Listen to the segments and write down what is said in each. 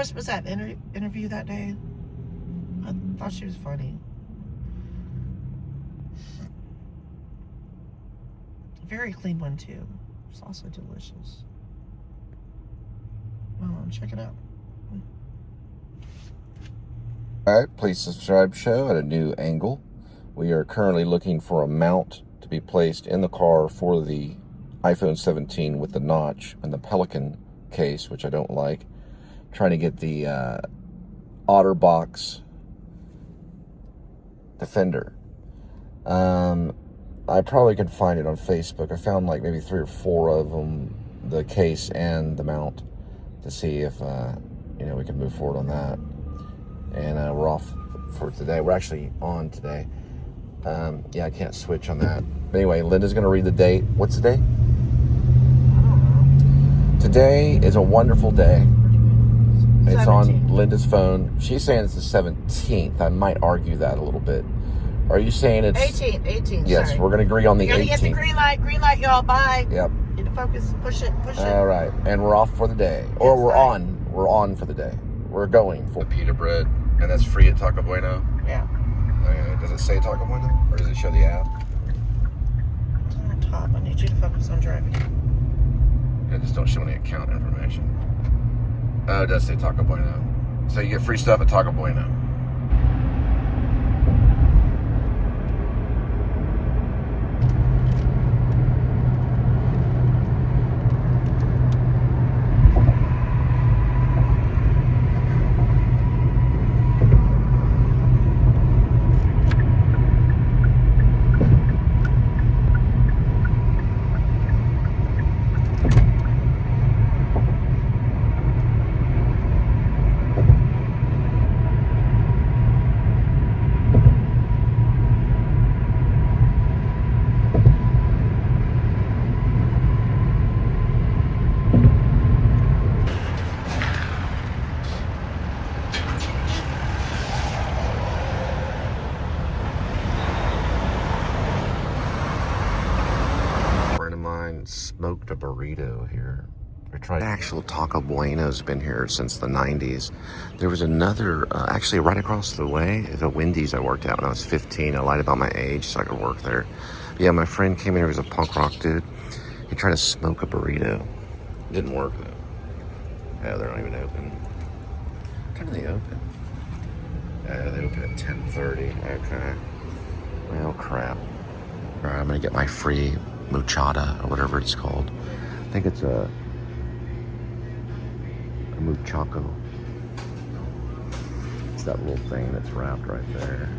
was supposed to have interview that day. I thought she was funny. Very clean one too. It's also delicious. Oh, check it out. Alright, please subscribe show at a new angle. We are currently looking for a mount to be placed in the car for the iPhone 17 with the notch and the Pelican case, which I don't like. Trying to get the OtterBox Defender. I probably could find it on Facebook. I found like maybe 3 or 4 of them, the case and the mount, to see if you know, we can move forward on that. And we're off for today. We're actually on today. Yeah, I can't switch on that. But anyway, Linda's going to read the date. What's the day? Today is a wonderful day. It's 17th. on Linda's phone. She's saying it's the 17th. I might argue that a little bit. Are you saying it's... 18th, yes, sorry. we're going to agree on the 18th. Gotta get the green light, y'all. Bye. Yep. Get to focus. Push it. All right. And we're off for the day. Or we're on for the day. We're going for pita bread. And that's free at Taco Bueno? Yeah. Does it say Taco Bueno? Or does it show the app? It's on the top. I need you to focus on driving. Yeah, just don't show any account information. Oh, it does say Taco Bueno. So you get free stuff at Taco Bueno. Smoked a burrito here. We tried. Actual Taco Bueno's been here since the 90s. There was another, actually right across the way, the Wendy's I worked at when I was 15. I lied about my age so I could work there. But yeah, my friend came in here, he was a punk rock dude. He tried to smoke a burrito. Didn't work though. Yeah, they're not even open. What time do they open? They open at 10:30. Okay. Well, crap. All right, I'm gonna get my free Muchaco or whatever it's called. I think it's a Muchaco. It's that little thing that's wrapped right there.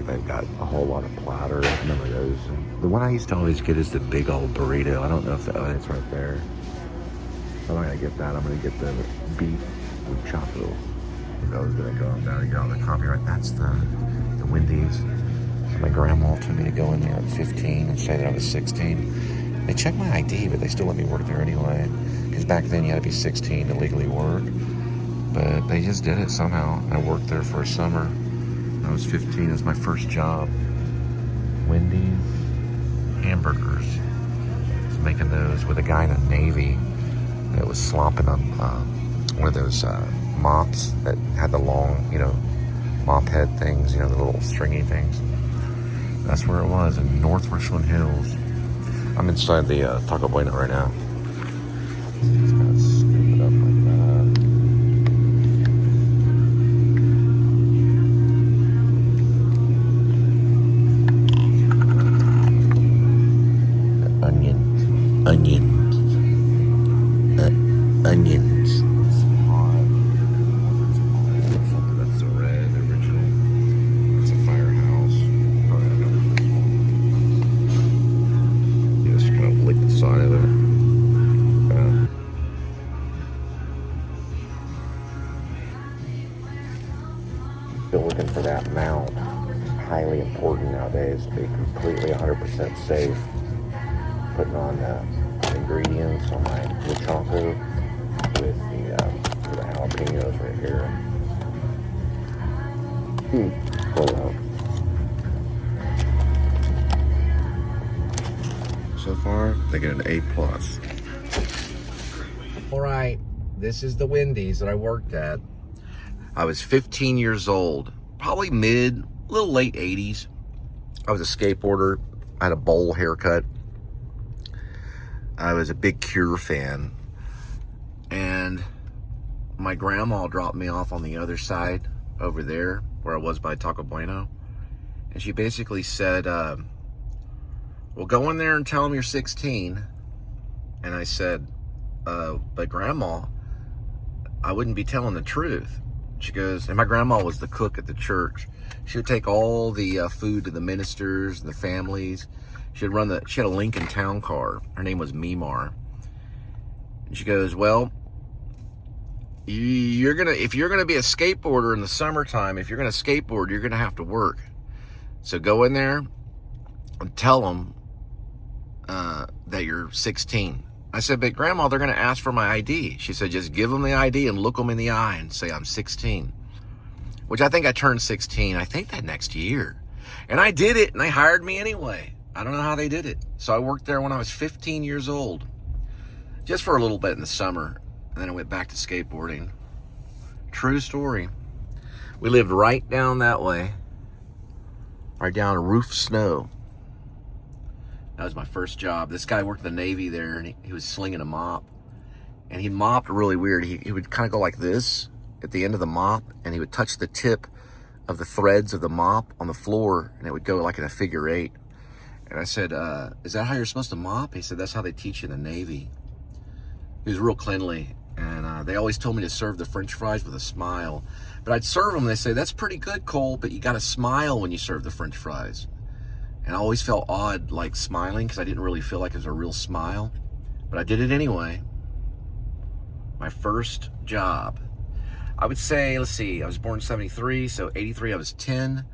They've got a whole lot of platters. Remember those? The one I used to always get is the big old burrito. I don't know if that, oh, it's right there. I'm not gonna get that. I'm gonna get the beef Muchaco. Those gonna go down and get on the copyright. That's the Wendy's. My grandma told me to go in there at 15 and say that I was 16. They checked my ID, but they still let me work there anyway. Because back then you had to be 16 to legally work. But they just did it somehow. I worked there for a summer. I was 15, it was my first job. Wendy's hamburgers. I was making those with a guy in the Navy that was slopping on one of those mops that had the long, you know, mop head things, you know, the little stringy things. That's where it was, in North Richland Hills. I'm inside the Taco Bueno right now. Just gotta scoop it up like that. Onions. That's the red original. That's a firehouse. Oh, yeah, I know this one. You just kind of lick the side of it. Still looking for that mount. It's highly important nowadays to be completely 100% safe. Putting on the ingredients on my Muchaco with the jalapenos right here. Hold on. So far, they get an A+. All right, this is the Wendy's that I worked at. I was 15 years old, probably little late 80s. I was a skateboarder. I had a bowl haircut. I was a big Cure fan. And my grandma dropped me off on the other side over there where I was by Taco Bueno. And she basically said, well, go in there and tell them you're 16. And I said, but Grandma, I wouldn't be telling the truth. She goes, and my grandma was the cook at the church. She would take all the food to the ministers and the families. She had a Lincoln Town car. Her name was Mimar. And she goes, well, if you're gonna be a skateboarder in the summertime, if you're gonna skateboard, you're gonna have to work. So go in there and tell them that you're 16. I said, but Grandma, they're going to ask for my ID. She said, just give them the ID and look them in the eye and say I'm 16. Which I think I turned 16, I think that next year. And I did it, and they hired me anyway. I don't know how they did it. So I worked there when I was 15 years old. Just for a little bit in the summer. And then I went back to skateboarding. True story. We lived right down that way. Right down Roof Snow. That was my first job. This guy worked in the Navy there, and he was slinging a mop. And he mopped really weird. He would kind of go like this at the end of the mop, and he would touch the tip of the threads of the mop on the floor, and it would go like in a figure 8. And I said, is that how you're supposed to mop? He said, that's how they teach you in the Navy. He was real cleanly, and they always told me to serve the French fries with a smile. But I'd serve them, and they'd say, that's pretty good, Cole, but you got to smile when you serve the French fries. And I always felt odd, like smiling, because I didn't really feel like it was a real smile. But I did it anyway. My first job. I would say, let's see, I was born in 73, so 83 I was 10.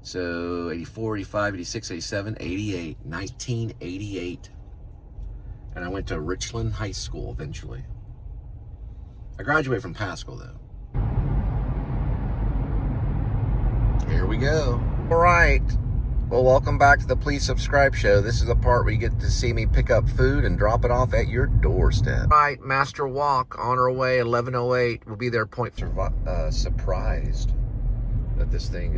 So 84, 85, 86, 87, 88, 1988. And I went to Richland High School eventually. I graduated from Pasco though. Here we go. All right. Well, welcome back to the Please Subscribe show. This is the part where you get to see me pick up food and drop it off at your doorstep. All right, Master Walk on our way, 11:08. We'll be there point. Surprised that this thing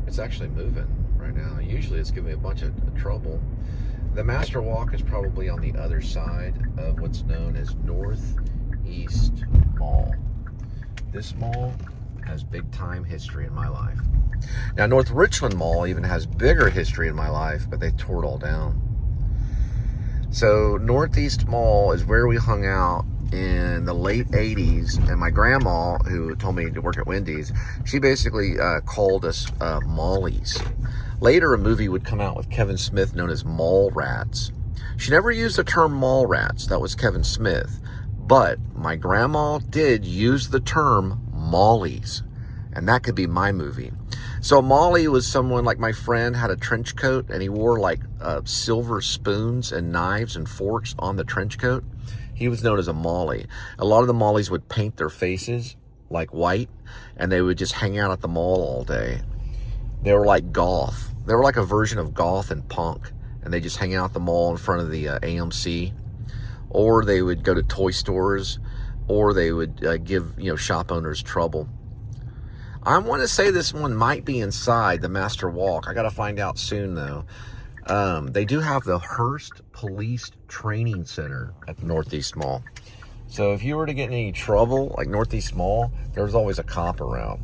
it's actually moving right now. Usually it's giving me a bunch of trouble. The Master Walk is probably on the other side of what's known as Northeast Mall. This mall has big time history in my life. Now, North Richland Mall even has bigger history in my life, but they tore it all down. So Northeast Mall is where we hung out in the late 80s, and my grandma, who told me to work at Wendy's, she basically called us Mollies. Later, a movie would come out with Kevin Smith known as Mall Rats. She never used the term Mall Rats. That was Kevin Smith. But my grandma did use the term Mollies, and that could be my movie. So Molly was someone like my friend had a trench coat, and he wore like silver spoons and knives and forks on the trench coat. He was known as a Molly. A lot of the Mollies would paint their faces like white, and they would just hang out at the mall all day. They were like goth. They were like a version of goth and punk, and they just hang out at the mall in front of the AMC, or they would go to toy stores, or they would give shop owners trouble. I want to say this one might be inside the Master Walk. I got to find out soon, though. They do have the Hearst Police Training Center at the Northeast Mall. So if you were to get in any trouble, like Northeast Mall, there was always a cop around.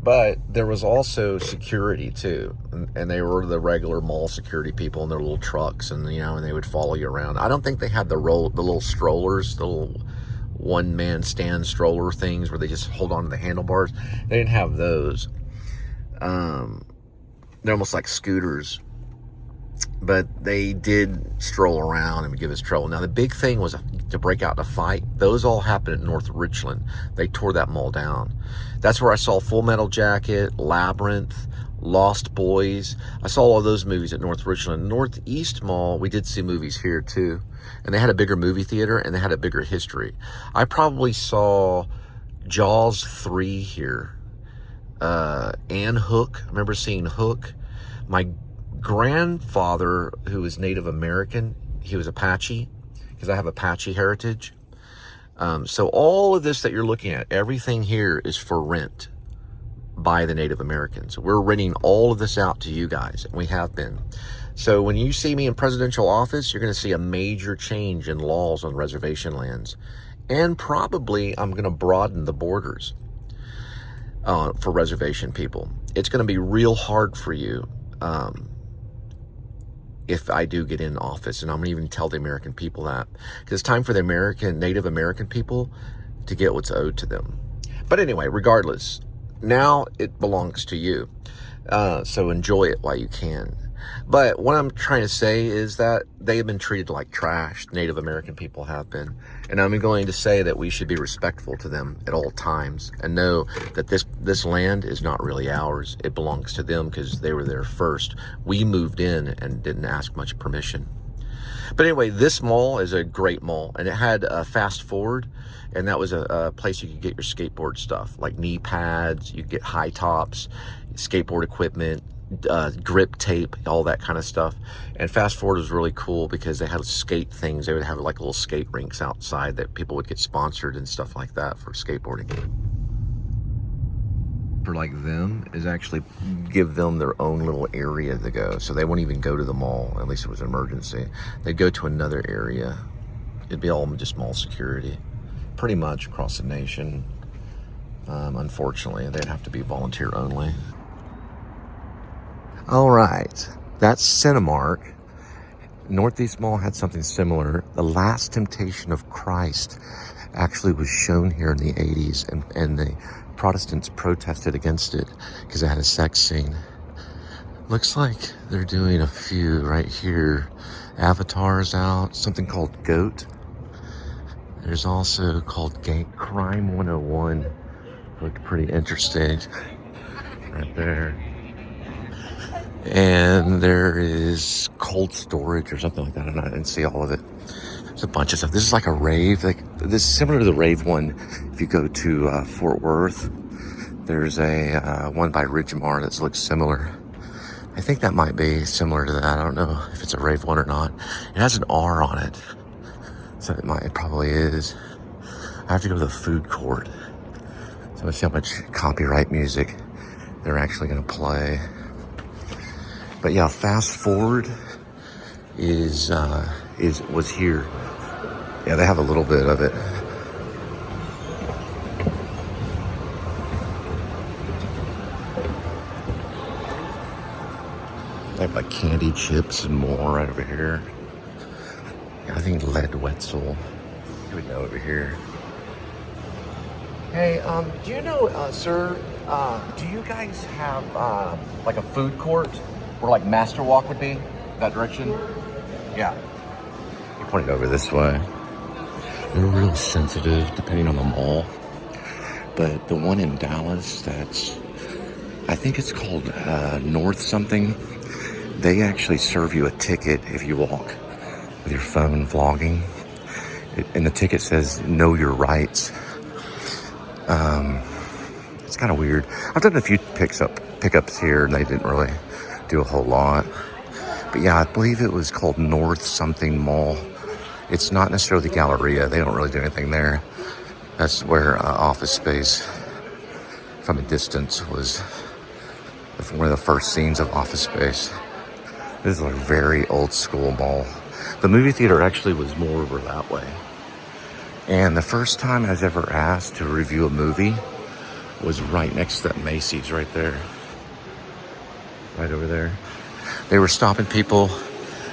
But there was also security, too. And they were the regular mall security people in their little trucks, and and they would follow you around. I don't think they had the little strollers, the little one-man stand stroller things where they just hold on to the handlebars. They didn't have those. They're almost like scooters. But they did stroll around and give us trouble. Now, the big thing was to break out in a fight. Those all happened at North Richland. They tore that mall down. That's where I saw Full Metal Jacket, Labyrinth, Lost Boys. I saw all those movies at North Richland. Northeast Mall, we did see movies here too. And they had a bigger movie theater and they had a bigger history. I probably saw Jaws 3 here. And Hook. I remember seeing Hook. My grandfather, who was Native American, he was Apache, because I have Apache heritage. So all of this that you're looking at, everything here is for rent by the Native Americans. We're renting all of this out to you guys, and we have been. So when you see me in presidential office, you're going to see a major change in laws on reservation lands. And probably I'm going to broaden the borders for reservation people. It's going to be real hard for you if I do get in office, and I'm going to even tell the American people that, because it's time for the Native American people to get what's owed to them. But anyway, regardless, now it belongs to you. So enjoy it while you can. But what I'm trying to say is that they have been treated like trash. Native American people have been. And I'm going to say that we should be respectful to them at all times and know that this land is not really ours. It belongs to them because they were there first. We moved in and didn't ask much permission. But anyway, this mall is a great mall, and it had a Fast Forward, and that was a place you could get your skateboard stuff, like knee pads, you could get high tops, skateboard equipment, grip tape, all that kind of stuff. And Fast Forward was really cool because they had skate things. They would have like little skate rinks outside that people would get sponsored and stuff like that for skateboarding. For like them is actually give them their own little area to go, so they won't even go to the mall unless it was an emergency. They'd go to another area. It'd be all just mall security pretty much across the nation. Unfortunately, they'd have to be volunteer only. All right, that's Cinemark. Northeast Mall had something similar. The Last Temptation of Christ actually was shown here in the 80s, and the Protestants protested against it because it had a sex scene. Looks like they're doing a few right here. Avatar's out, something called Goat. There's also called Crime 101. Looked pretty interesting right there. And there is cold storage or something like that. I didn't see all of it. There's a bunch of stuff. This is like a rave. This is similar to the rave one. If you go to Fort Worth, there's a one by Ridgemar that looks similar. I think that might be similar to that. I don't know if it's a rave one or not. It has an R on it, so it probably is. I have to go to the food court. So let's see how much copyright music they're actually going to play. But yeah, Fast Forward was here. Yeah, they have a little bit of it. They have like candy chips and more right over here. Yeah, I think Lead Wetzel. You would know over here. Hey, do you know, sir, do you guys have like a food court where like Master Walk would be? That direction? Yeah. You pointed over this way. They're real sensitive depending on the mall. But the one in Dallas, I think it's called North something. They actually serve you a ticket if you walk with your phone vlogging. And the ticket says, know your rights. It's kind of weird. I've done a few pickups here, and they didn't really do a whole lot. But yeah, I believe it was called North something Mall. It's not necessarily the Galleria. They don't really do anything there. That's where Office Space from a distance was one of the first scenes of Office Space. This is a very old school mall. The movie theater actually was more over that way. And the first time I was ever asked to review a movie was right next to that Macy's right there. Right over there. They were stopping people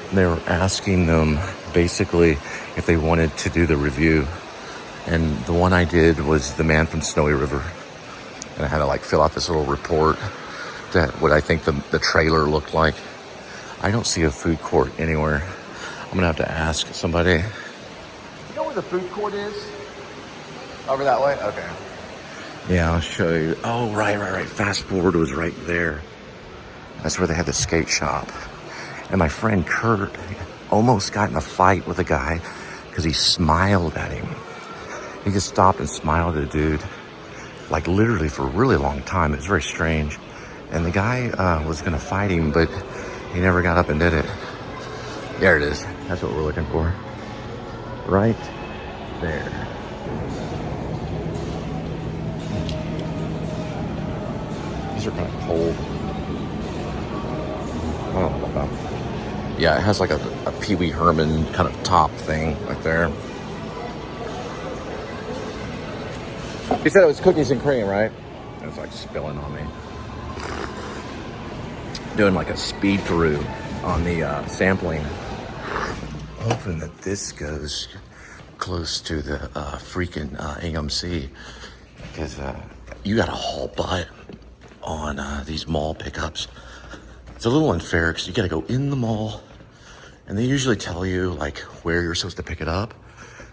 and they were asking them basically if they wanted to do the review. And the one I did was The Man from Snowy River. And I had to like fill out this little report that what I think the trailer looked like. I don't see a food court anywhere. I'm gonna have to ask somebody. You know where the food court is? Over that way? Okay. Yeah, I'll show you. Oh, right. Fast Forward was right there. That's where they had the skate shop. And my friend Kurt almost got in a fight with a guy because he smiled at him. He just stopped and smiled at a dude, like literally for a really long time. It was very strange. And the guy was gonna fight him, but he never got up and did it. There it is. That's what we're looking for. Right there. These are kind of cold. I don't know about that. Yeah, it has like a Pee Wee Herman kind of top thing right there. You said it was cookies and cream, right? It was like spilling on me. Doing like a speed through on the sampling. Hoping that this goes close to the freaking AMC. Because you got to haul butt on these mall pickups. It's a little unfair because you got to go in the mall. And they usually tell you like where you're supposed to pick it up.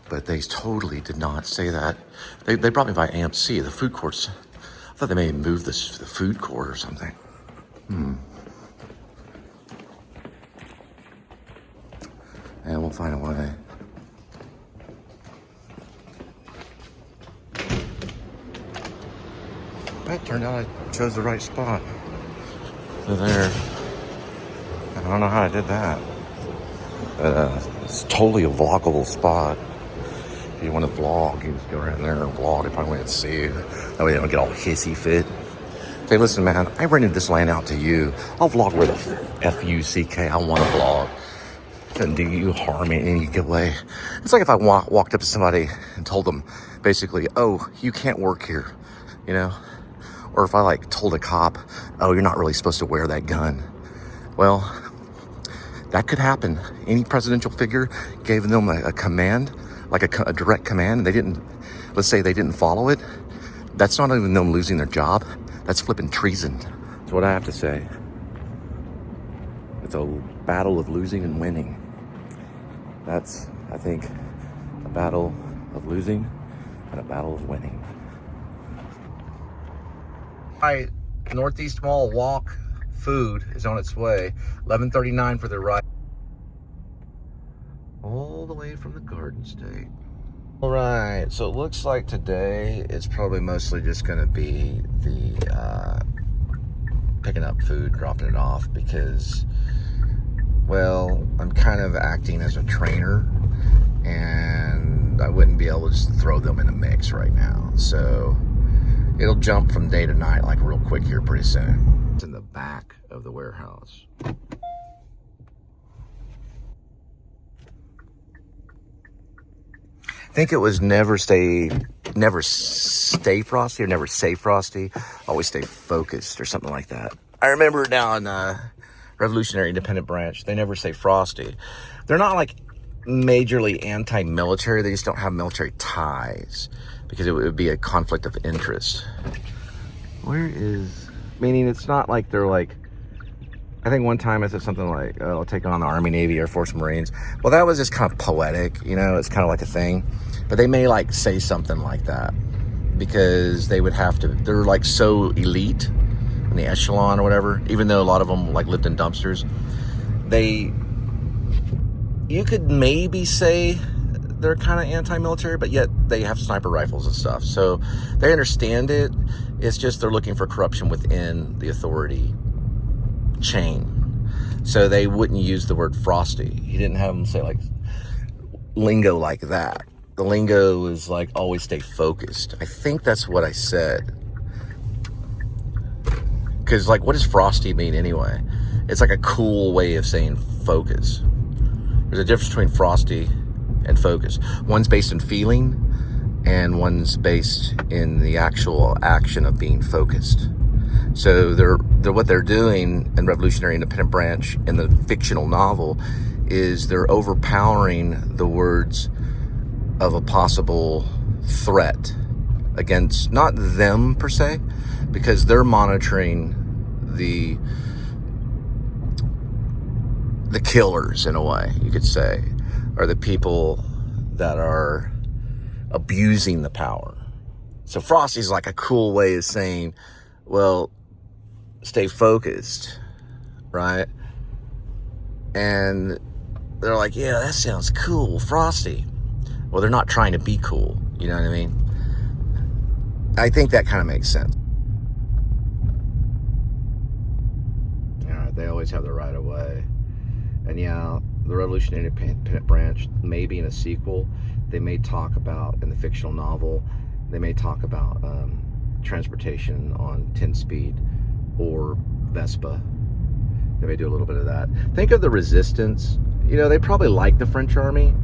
But they totally did not say that. They brought me by AMC, the food courts. I thought they may move this to the food court or something. And we'll find a way. That turned out I chose the right spot. So there. I don't know how I did that. But it's totally a vloggable spot. If you want to vlog, you just go around there and vlog. They probably won't see you. That way they don't get all hissy fit. Say, listen, man, I rented this land out to you. I'll vlog where the F-U-C-K I want to vlog. Doesn't do you harm in any good way. It's like if I walked up to somebody and told them, basically, oh, you can't work here, you know? Or if I like told a cop, oh, you're not really supposed to wear that gun. Well, that could happen. Any presidential figure gave them a command, like a direct command, and they didn't, let's say they didn't follow it. That's not even them losing their job. That's flipping treason. That's what I have to say. It's a battle of losing and winning. That's, I think, a battle of losing and a battle of winning. Hi, Northeast Mall walk food is on its way. 11:39 for the ride. All the way from the Garden State. All right, so it looks like today it's probably mostly just going to be the picking up food, dropping it off, because, well, I'm kind of acting as a trainer, and I wouldn't be able to just throw them in the mix right now. So it'll jump from day to night like real quick here pretty soon. It's in the back of the warehouse. I think it was never stay frosty or never say frosty, always stay focused or something like that. I remember down Revolutionary Independent Branch, they never say frosty. They're not like majorly anti-military, they just don't have military ties because it would be a conflict of interest. Where is, meaning it's not like they're like, I think one time I said something like, oh, I'll take on the Army, Navy, Air Force, Marines. Well, that was just kind of poetic, you know, it's kind of like a thing. But they may like say something like that because they would have to, they're like so elite in the echelon or whatever, even though a lot of them like lived in dumpsters. You could maybe say they're kind of anti-military, but yet they have sniper rifles and stuff. So they understand it. It's just they're looking for corruption within the authority chain. So they wouldn't use the word frosty. He didn't have them say like lingo like that. The lingo is like always stay focused. I think that's what I said. Because like, what does frosty mean anyway? It's like a cool way of saying focus. There's a difference between frosty and focus. One's based in feeling and one's based in the actual action of being focused. So they're what they're doing in Revolutionary Independent Branch in the fictional novel is they're overpowering the words of a possible threat against, not them per se, because they're monitoring the killers in a way, you could say, or the people that are abusing the power. So Frosty's like a cool way of saying, well, stay focused. right? And they're like, yeah, that sounds cool, frosty. Well, they're not trying to be cool, you know what I mean? I think that kind of makes sense. Yeah, they always have the right of way. And yeah, the Revolutionary Independent Branch, maybe in a sequel, they may talk about, in the fictional novel, they may talk about transportation on 10-speed or Vespa. They may do a little bit of that. Think of the Resistance. You know, they probably liked the French army,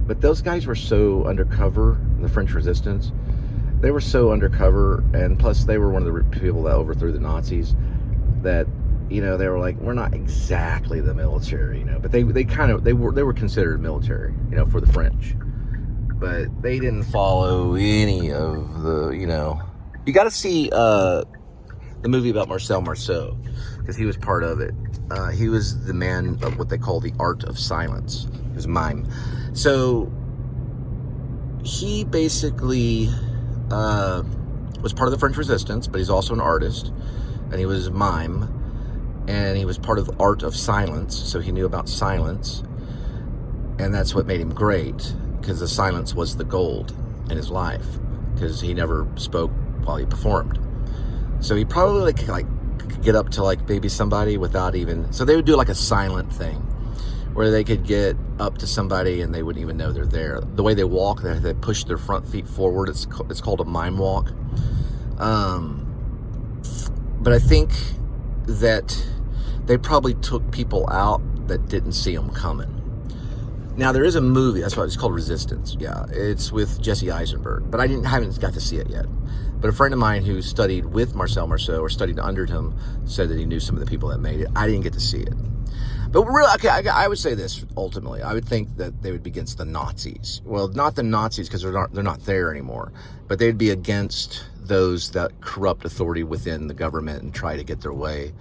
but those guys were so undercover, the French Resistance. They were so undercover, and plus they were one of the people that overthrew the Nazis, that, you know, they were like, we're not exactly the military, you know, but they were considered military, you know, for the French. But they didn't follow any of the, you know. You got to see the movie about Marcel Marceau, because he was part of it. He was the man of what they call the art of silence. He was mime. So he basically was part of the French Resistance, but he's also an artist, and he was a mime, and he was part of the art of silence, so he knew about silence, and that's what made him great, because the silence was the gold in his life, because he never spoke while he performed. So he probably like could get up to like maybe somebody without even, so they would do like a silent thing where they could get up to somebody and they wouldn't even know they're there. The way they walk, they push their front feet forward. It's called a mime walk. But I think that they probably took people out that didn't see them coming. Now there is a movie, that's why it's called Resistance. Yeah, it's with Jesse Eisenberg, but I haven't got to see it yet. But a friend of mine who studied with Marcel Marceau or studied under him said that he knew some of the people that made it. I didn't get to see it. But really, okay, I would say this ultimately. I would think that they would be against the Nazis. Well, not the Nazis because they're not there anymore, but they'd be against those that corrupt authority within the government and try to get their way,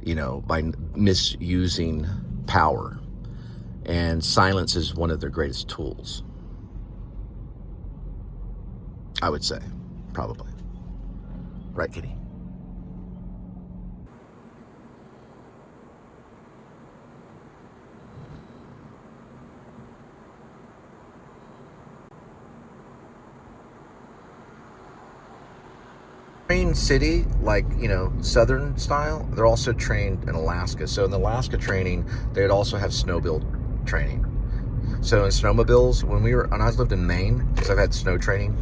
you know, by misusing power. And silence is one of their greatest tools, I would say, probably. Right, Kitty? Train city, like, you know, southern style, they're also trained in Alaska. So in the Alaska training, they'd also have snowmobile training. So in snowmobiles, when I lived in Maine, because I've had snow training,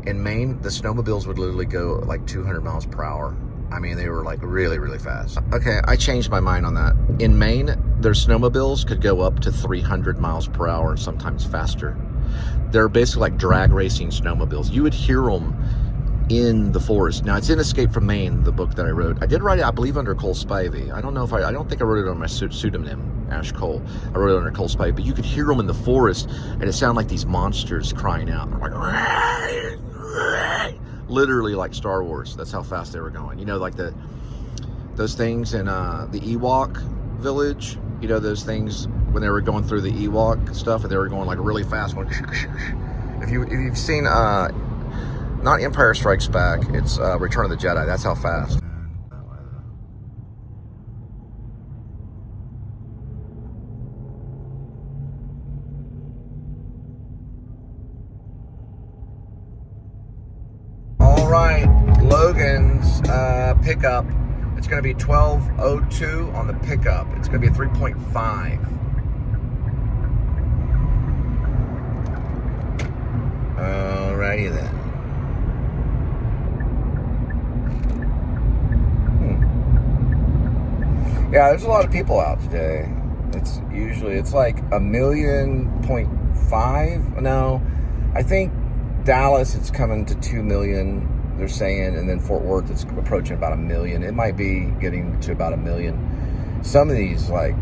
in Maine, the snowmobiles would literally go like 200 miles per hour. I mean, they were like really, really fast. Okay, I changed my mind on that. In Maine, their snowmobiles could go up to 300 miles per hour, sometimes faster. They're basically like drag racing snowmobiles. You would hear them in the forest. Now, it's in Escape from Maine, the book that I wrote. I did write it, I believe, under Cole Spivey. I don't know if I don't think I wrote it on my pseudonym, Ash Cole. I wrote it under Cole Spivey, but you could hear them in the forest, and it sounded like these monsters crying out. They're like, literally like Star Wars. That's how fast they were going. You know, like those things in the Ewok village. You know, those things when they were going through the Ewok stuff, and they were going like really fast. If you've seen not Empire Strikes Back, it's Return of the Jedi. That's how fast. All right, Logan's pickup. It's going to be 1202 on the pickup. It's going to be a 3.5. Alrighty then. Yeah, there's a lot of people out today. It's like 1.5 million. No, I think Dallas, it's coming to 2 million, they're saying, and then Fort Worth, it's approaching about 1 million. It might be getting to about 1 million. Some of these, like,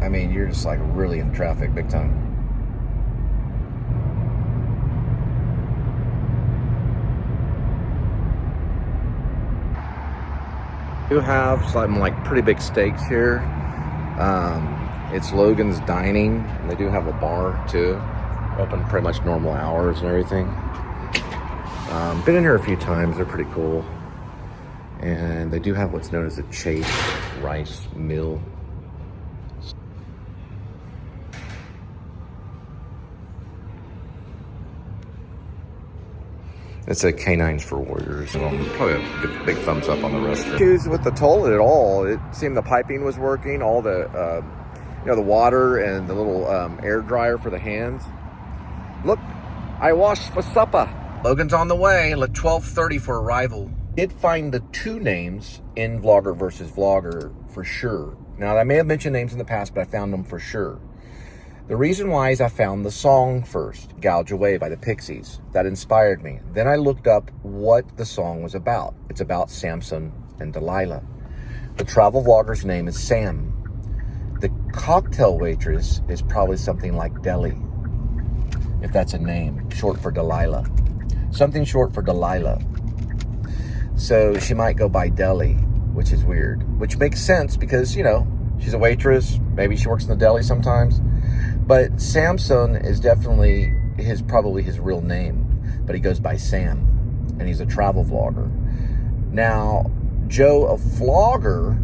I mean, you're just like really in traffic big time. We do have some like pretty big steaks here. It's Logan's Dining, and they do have a bar too, open pretty much normal hours and everything. Been in here a few times. They're pretty cool. And they do have what's known as a Chase rice mill. It's a Canines for Warriors, and I'll probably give a big thumbs up on the restaurant. Issues with the toilet at all. It seemed the piping was working, all the, the water and the little air dryer for the hands. Look, I washed for supper. Logan's on the way, 12:30 for arrival. Did find the two names in Vlogger versus Vlogger for sure. Now, I may have mentioned names in the past, but I found them for sure. The reason why is I found the song first, Gouge Away by the Pixies. That inspired me. Then I looked up what the song was about. It's about Samson and Delilah. The travel vlogger's name is Sam. The cocktail waitress is probably something like Deli, if that's a name, short for Delilah. Something short for Delilah. So she might go by Deli, which is weird. Which makes sense because, she's a waitress. Maybe she works in the deli sometimes. But Samson is definitely probably his real name. But he goes by Sam. And he's a travel vlogger. Now, Joe, a vlogger,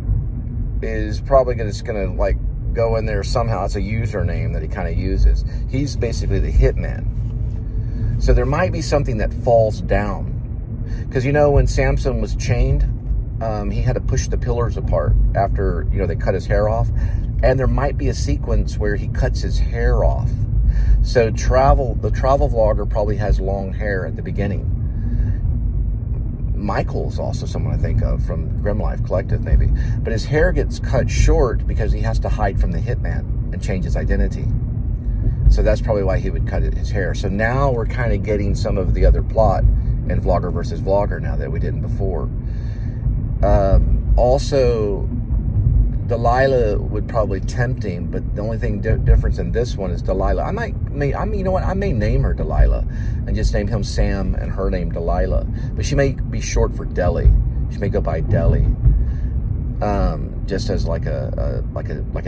is probably just going to go in there somehow. It's a username that he kind of uses. He's basically the hitman. So there might be something that falls down. Because, when Samson was chained, he had to push the pillars apart after, they cut his hair off. And there might be a sequence where he cuts his hair off. So the travel vlogger probably has long hair at the beginning. Michael's also someone I think of from Grim Life Collective, maybe. But his hair gets cut short because he has to hide from the hitman and change his identity. So that's probably why he would cut his hair. So now we're kind of getting some of the other plot in Vlogger versus Vlogger now that we didn't before. Also, Delilah would probably tempt him, but the only thing difference in this one is Delilah. I may name her Delilah and just name him Sam and her name Delilah. But she may be short for Deli. She may go by Deli, just as like a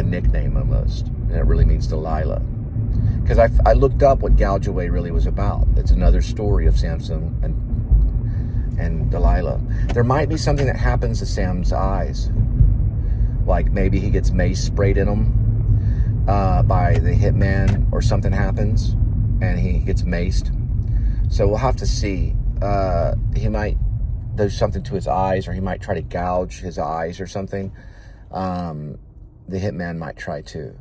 nickname almost, and it really means Delilah. Because I looked up what Gouge Away really was about. It's another story of Samson and Delilah. There might be something that happens to Sam's eyes. Like maybe he gets mace sprayed in him by the hitman, or something happens and he gets maced. So we'll have to see. He might do something to his eyes, or he might try to gouge his eyes or something. The hitman might try to.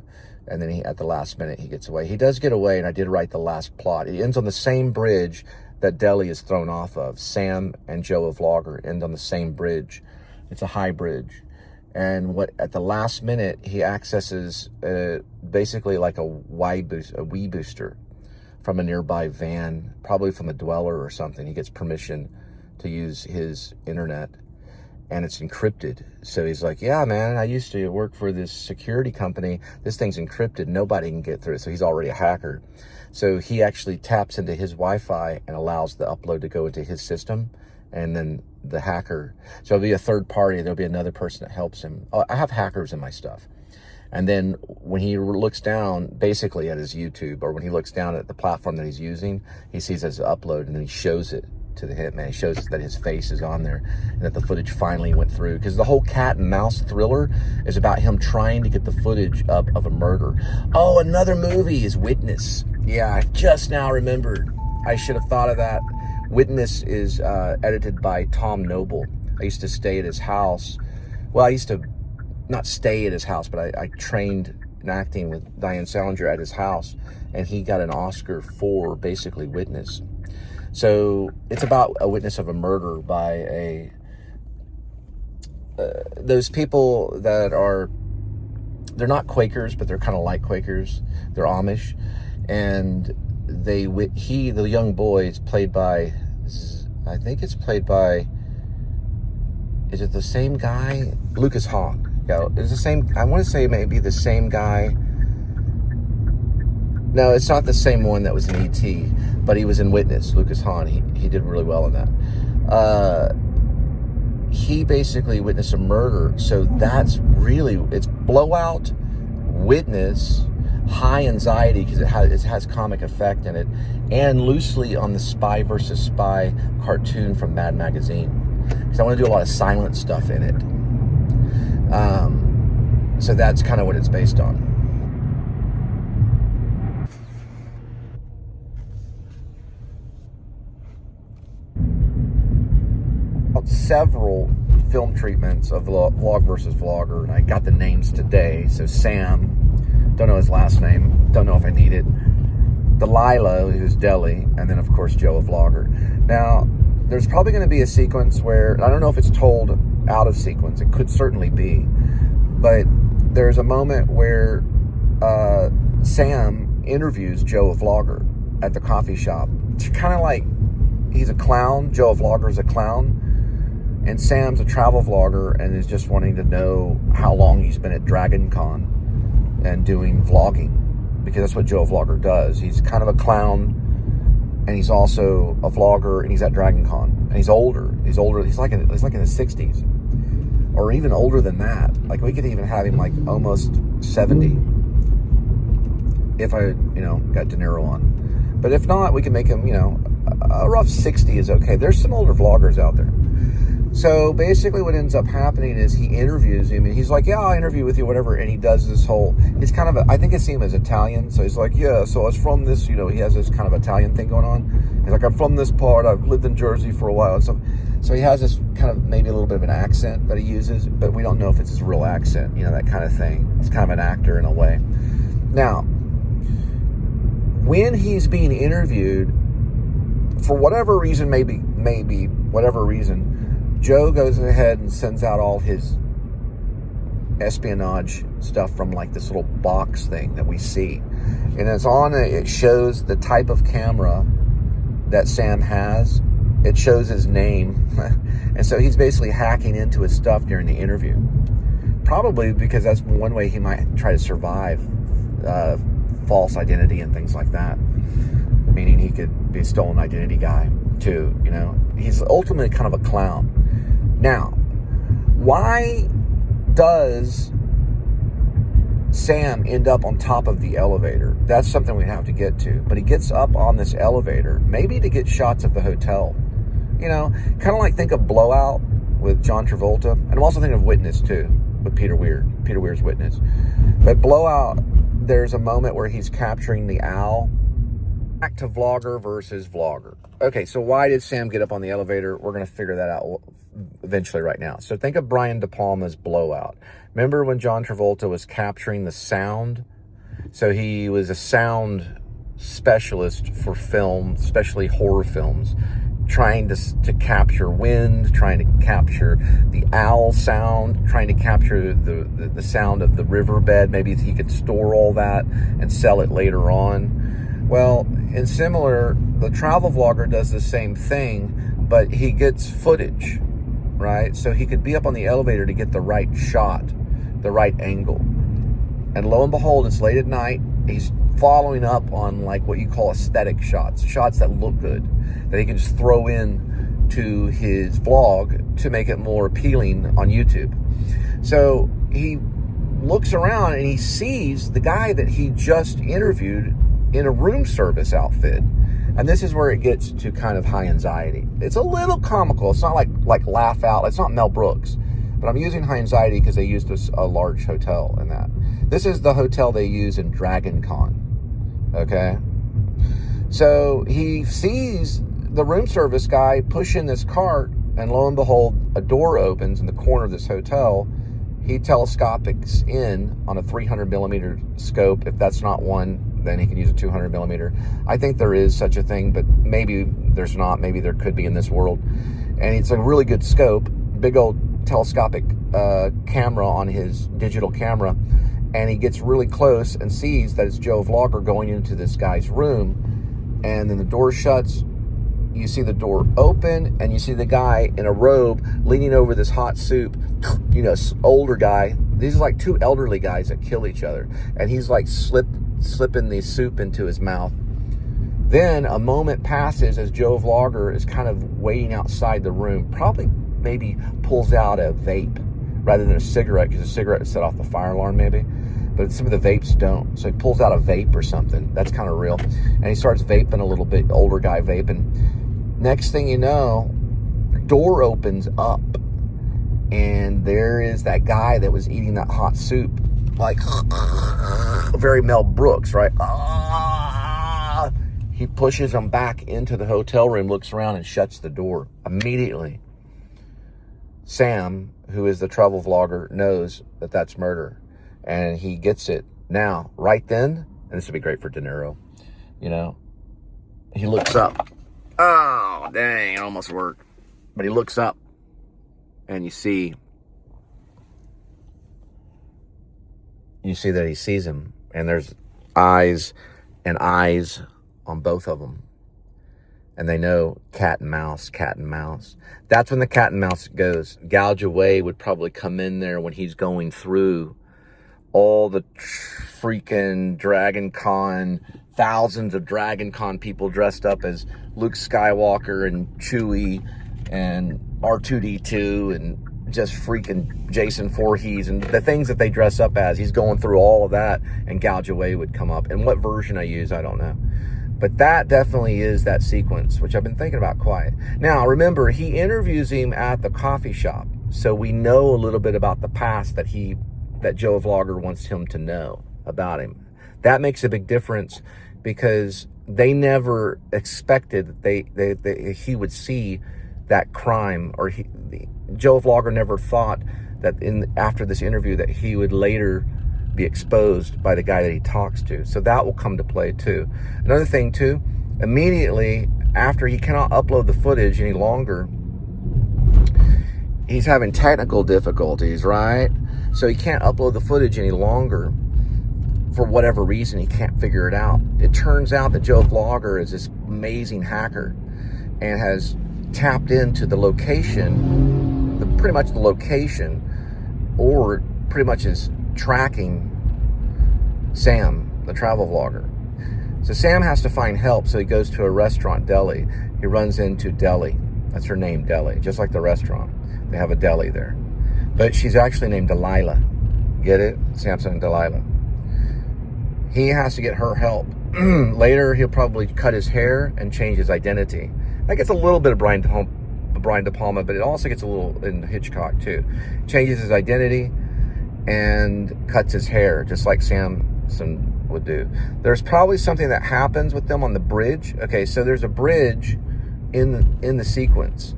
And then at the last minute, he gets away. He does get away, and I did write the last plot. It ends on the same bridge that Deli is thrown off of. Sam and Joe, a vlogger, end on the same bridge. It's a high bridge. And at the last minute, he accesses basically like a Wii booster from a nearby van, probably from a dweller or something. He gets permission to use his internet, and it's encrypted. So he's like, yeah, man, I used to work for this security company. This thing's encrypted. Nobody can get through it. So he's already a hacker. So he actually taps into his Wi-Fi and allows the upload to go into his system. And then the hacker, so it'll be a third party. There'll be another person that helps him. I have hackers in my stuff. And then when he looks down basically at his YouTube, or when he looks down at the platform that he's using, he sees it as an upload, and then he shows it to the hitman. He shows that his face is on there and that the footage finally went through. Because the whole cat and mouse thriller is about him trying to get the footage up of a murder. Oh, another movie is Witness. Yeah, I just now remembered. I should have thought of that. Witness is edited by Tom Noble. I used to stay at his house. Well, I used to not stay at his house, but I trained in acting with Diane Salinger at his house, and he got an Oscar for basically Witness. So it's about a witness of a murder by those people that they're not Quakers, but they're kind of like Quakers. They're Amish, and the young boy is played by, I think it's played by, is it the same guy? Lucas Hawk. Yeah, it's the same. I want to say maybe the same guy. No, it's not the same one that was in E.T., but he was in Witness, Lucas Hahn. He did really well in that. He basically witnessed a murder, so it's Blowout, Witness, high anxiety because it has comic effect in it, and loosely on the Spy versus Spy cartoon from Mad Magazine. because I want to do a lot of silent stuff in it. So that's kind of what it's based on. Several film treatments of Vlog versus Vlogger, and I got the names today. So Sam, don't know his last name, don't know if I need it. Delilah, who's Deli, and then of course Joe, a vlogger. Now, there's probably going to be a sequence where, I don't know if it's told out of sequence, it could certainly be, but there's a moment where Sam interviews Joe, a vlogger, at the coffee shop. It's kind of like he's a clown, Joe, a vlogger, is a clown, and Sam's a travel vlogger and is just wanting to know how long he's been at Dragon Con and doing vlogging, because that's what Joe, a vlogger, does. He's kind of a clown, and he's also a vlogger, and he's at Dragon Con, and he's older. He's like in his 60s, or even older than that. Like, we could even have him like almost 70 if I, got De Niro on. But if not, we can make him, a rough 60 is okay. There's some older vloggers out there. So basically what ends up happening is he interviews him, and he's like, yeah, I'll interview with you, whatever. And he does this whole, it's kind of, I think I see him as Italian. So he's like, yeah, so I was from this, he has this kind of Italian thing going on. He's like, I'm from this part. I've lived in Jersey for a while. And so he has this kind of maybe a little bit of an accent that he uses, but we don't know if it's his real accent, that kind of thing. It's kind of an actor in a way. Now, when he's being interviewed, for whatever reason, maybe whatever reason, Joe goes ahead and sends out all his espionage stuff from like this little box thing that we see. And it shows the type of camera that Sam has. It shows his name. And so he's basically hacking into his stuff during the interview. Probably because that's one way he might try to survive false identity and things like that. Meaning he could be a stolen identity guy too, He's ultimately kind of a clown. Now, why does Sam end up on top of the elevator? That's something we have to get to. But he gets up on this elevator, maybe to get shots of the hotel. Kind of like, think of Blowout with John Travolta. And I'm also thinking of Witness too, with Peter Weir's Witness. But Blowout, there's a moment where he's capturing the owl. Back to vlogger versus vlogger. Okay, so why did Sam get up on the elevator? We're going to figure that out eventually right now. So think of Brian De Palma's Blowout. Remember when John Travolta was capturing the sound? So he was a sound specialist for film, especially horror films, trying to capture wind, trying to capture the owl sound, trying to capture the sound of the riverbed. Maybe he could store all that and sell it later on. Well, and similar, the travel vlogger does the same thing, but he gets footage, right? So he could be up on the elevator to get the right shot, the right angle. And lo and behold, it's late at night. He's following up on like what you call aesthetic shots that look good, that he can just throw in to his vlog to make it more appealing on YouTube. So he looks around and he sees the guy that he just interviewed in a room service outfit. And this is where it gets to kind of high anxiety. It's a little comical. It's not like laugh out. It's not Mel Brooks. But I'm using high anxiety because they used a large hotel in that. This is the hotel they use in Dragon Con. Okay? So he sees the room service guy pushing this cart, and lo and behold, a door opens in the corner of this hotel. He telescopics in on a 300 millimeter scope. If that's not one, then he can use a 200 millimeter. I think there is such a thing, but maybe there's not. Maybe there could be in this world. And it's a really good scope, big old telescopic camera on his digital camera. And he gets really close and sees that it's Joe Vlogger going into this guy's room. And then the door shuts. You see the door open, and you see the guy in a robe leaning over this hot soup. Older guy. These are like two elderly guys that kill each other. And he's like slipping the soup into his mouth. Then a moment passes as Joe Vlogger is kind of waiting outside the room. Probably maybe pulls out a vape rather than a cigarette, because a cigarette would set off the fire alarm maybe. But some of the vapes don't. So he pulls out a vape or something. That's kind of real. And he starts vaping a little bit, older guy vaping. Next thing you know, door opens up, and there is that guy that was eating that hot soup, like very Mel Brooks, right? He pushes him back into the hotel room, looks around, and shuts the door immediately. Sam, who is the travel vlogger, knows that that's murder, and he gets it now, right then. And this would be great for De Niro, you know. He looks up. Oh, dang, it almost worked. But he looks up, and you see that he sees him, and there's eyes and eyes on both of them. And they know cat and mouse, cat and mouse. That's when the cat and mouse goes. Gouge Away would probably come in there when he's going through all the freaking Dragon Con, thousands of Dragon Con people dressed up as Luke Skywalker and Chewie and R2D2 and just freaking Jason Voorhees and the things that they dress up as. He's going through all of that, and Gouge Away would come up. And what version I use, I don't know. But that definitely is that sequence, which I've been thinking about quite. Now, remember, he interviews him at the coffee shop. So we know a little bit about the past that Joe Vlogger wants him to know about him. That makes a big difference, because they never expected that he would see that crime, or Joe Vlogger never thought that after this interview that he would later be exposed by the guy that he talks to. So that will come to play too. Another thing too, immediately after he cannot upload the footage any longer, he's having technical difficulties, right? So he can't upload the footage any longer. For whatever reason, he can't figure it out. It turns out that Joe Vlogger is this amazing hacker and has tapped into the location, pretty much the location, or pretty much is tracking Sam, the travel vlogger. So Sam has to find help, so he goes to a restaurant, Deli. He runs into Deli. That's her name, Deli, just like the restaurant. They have a deli there. But she's actually named Delilah. Get it? Samson and Delilah. He has to get her help. Later, he'll probably cut his hair and change his identity. That gets a little bit of Brian De Palma, but it also gets a little in Hitchcock too. Changes his identity and cuts his hair, just like Samson would do. There's probably something that happens with them on the bridge. Okay, so there's a bridge in the sequence.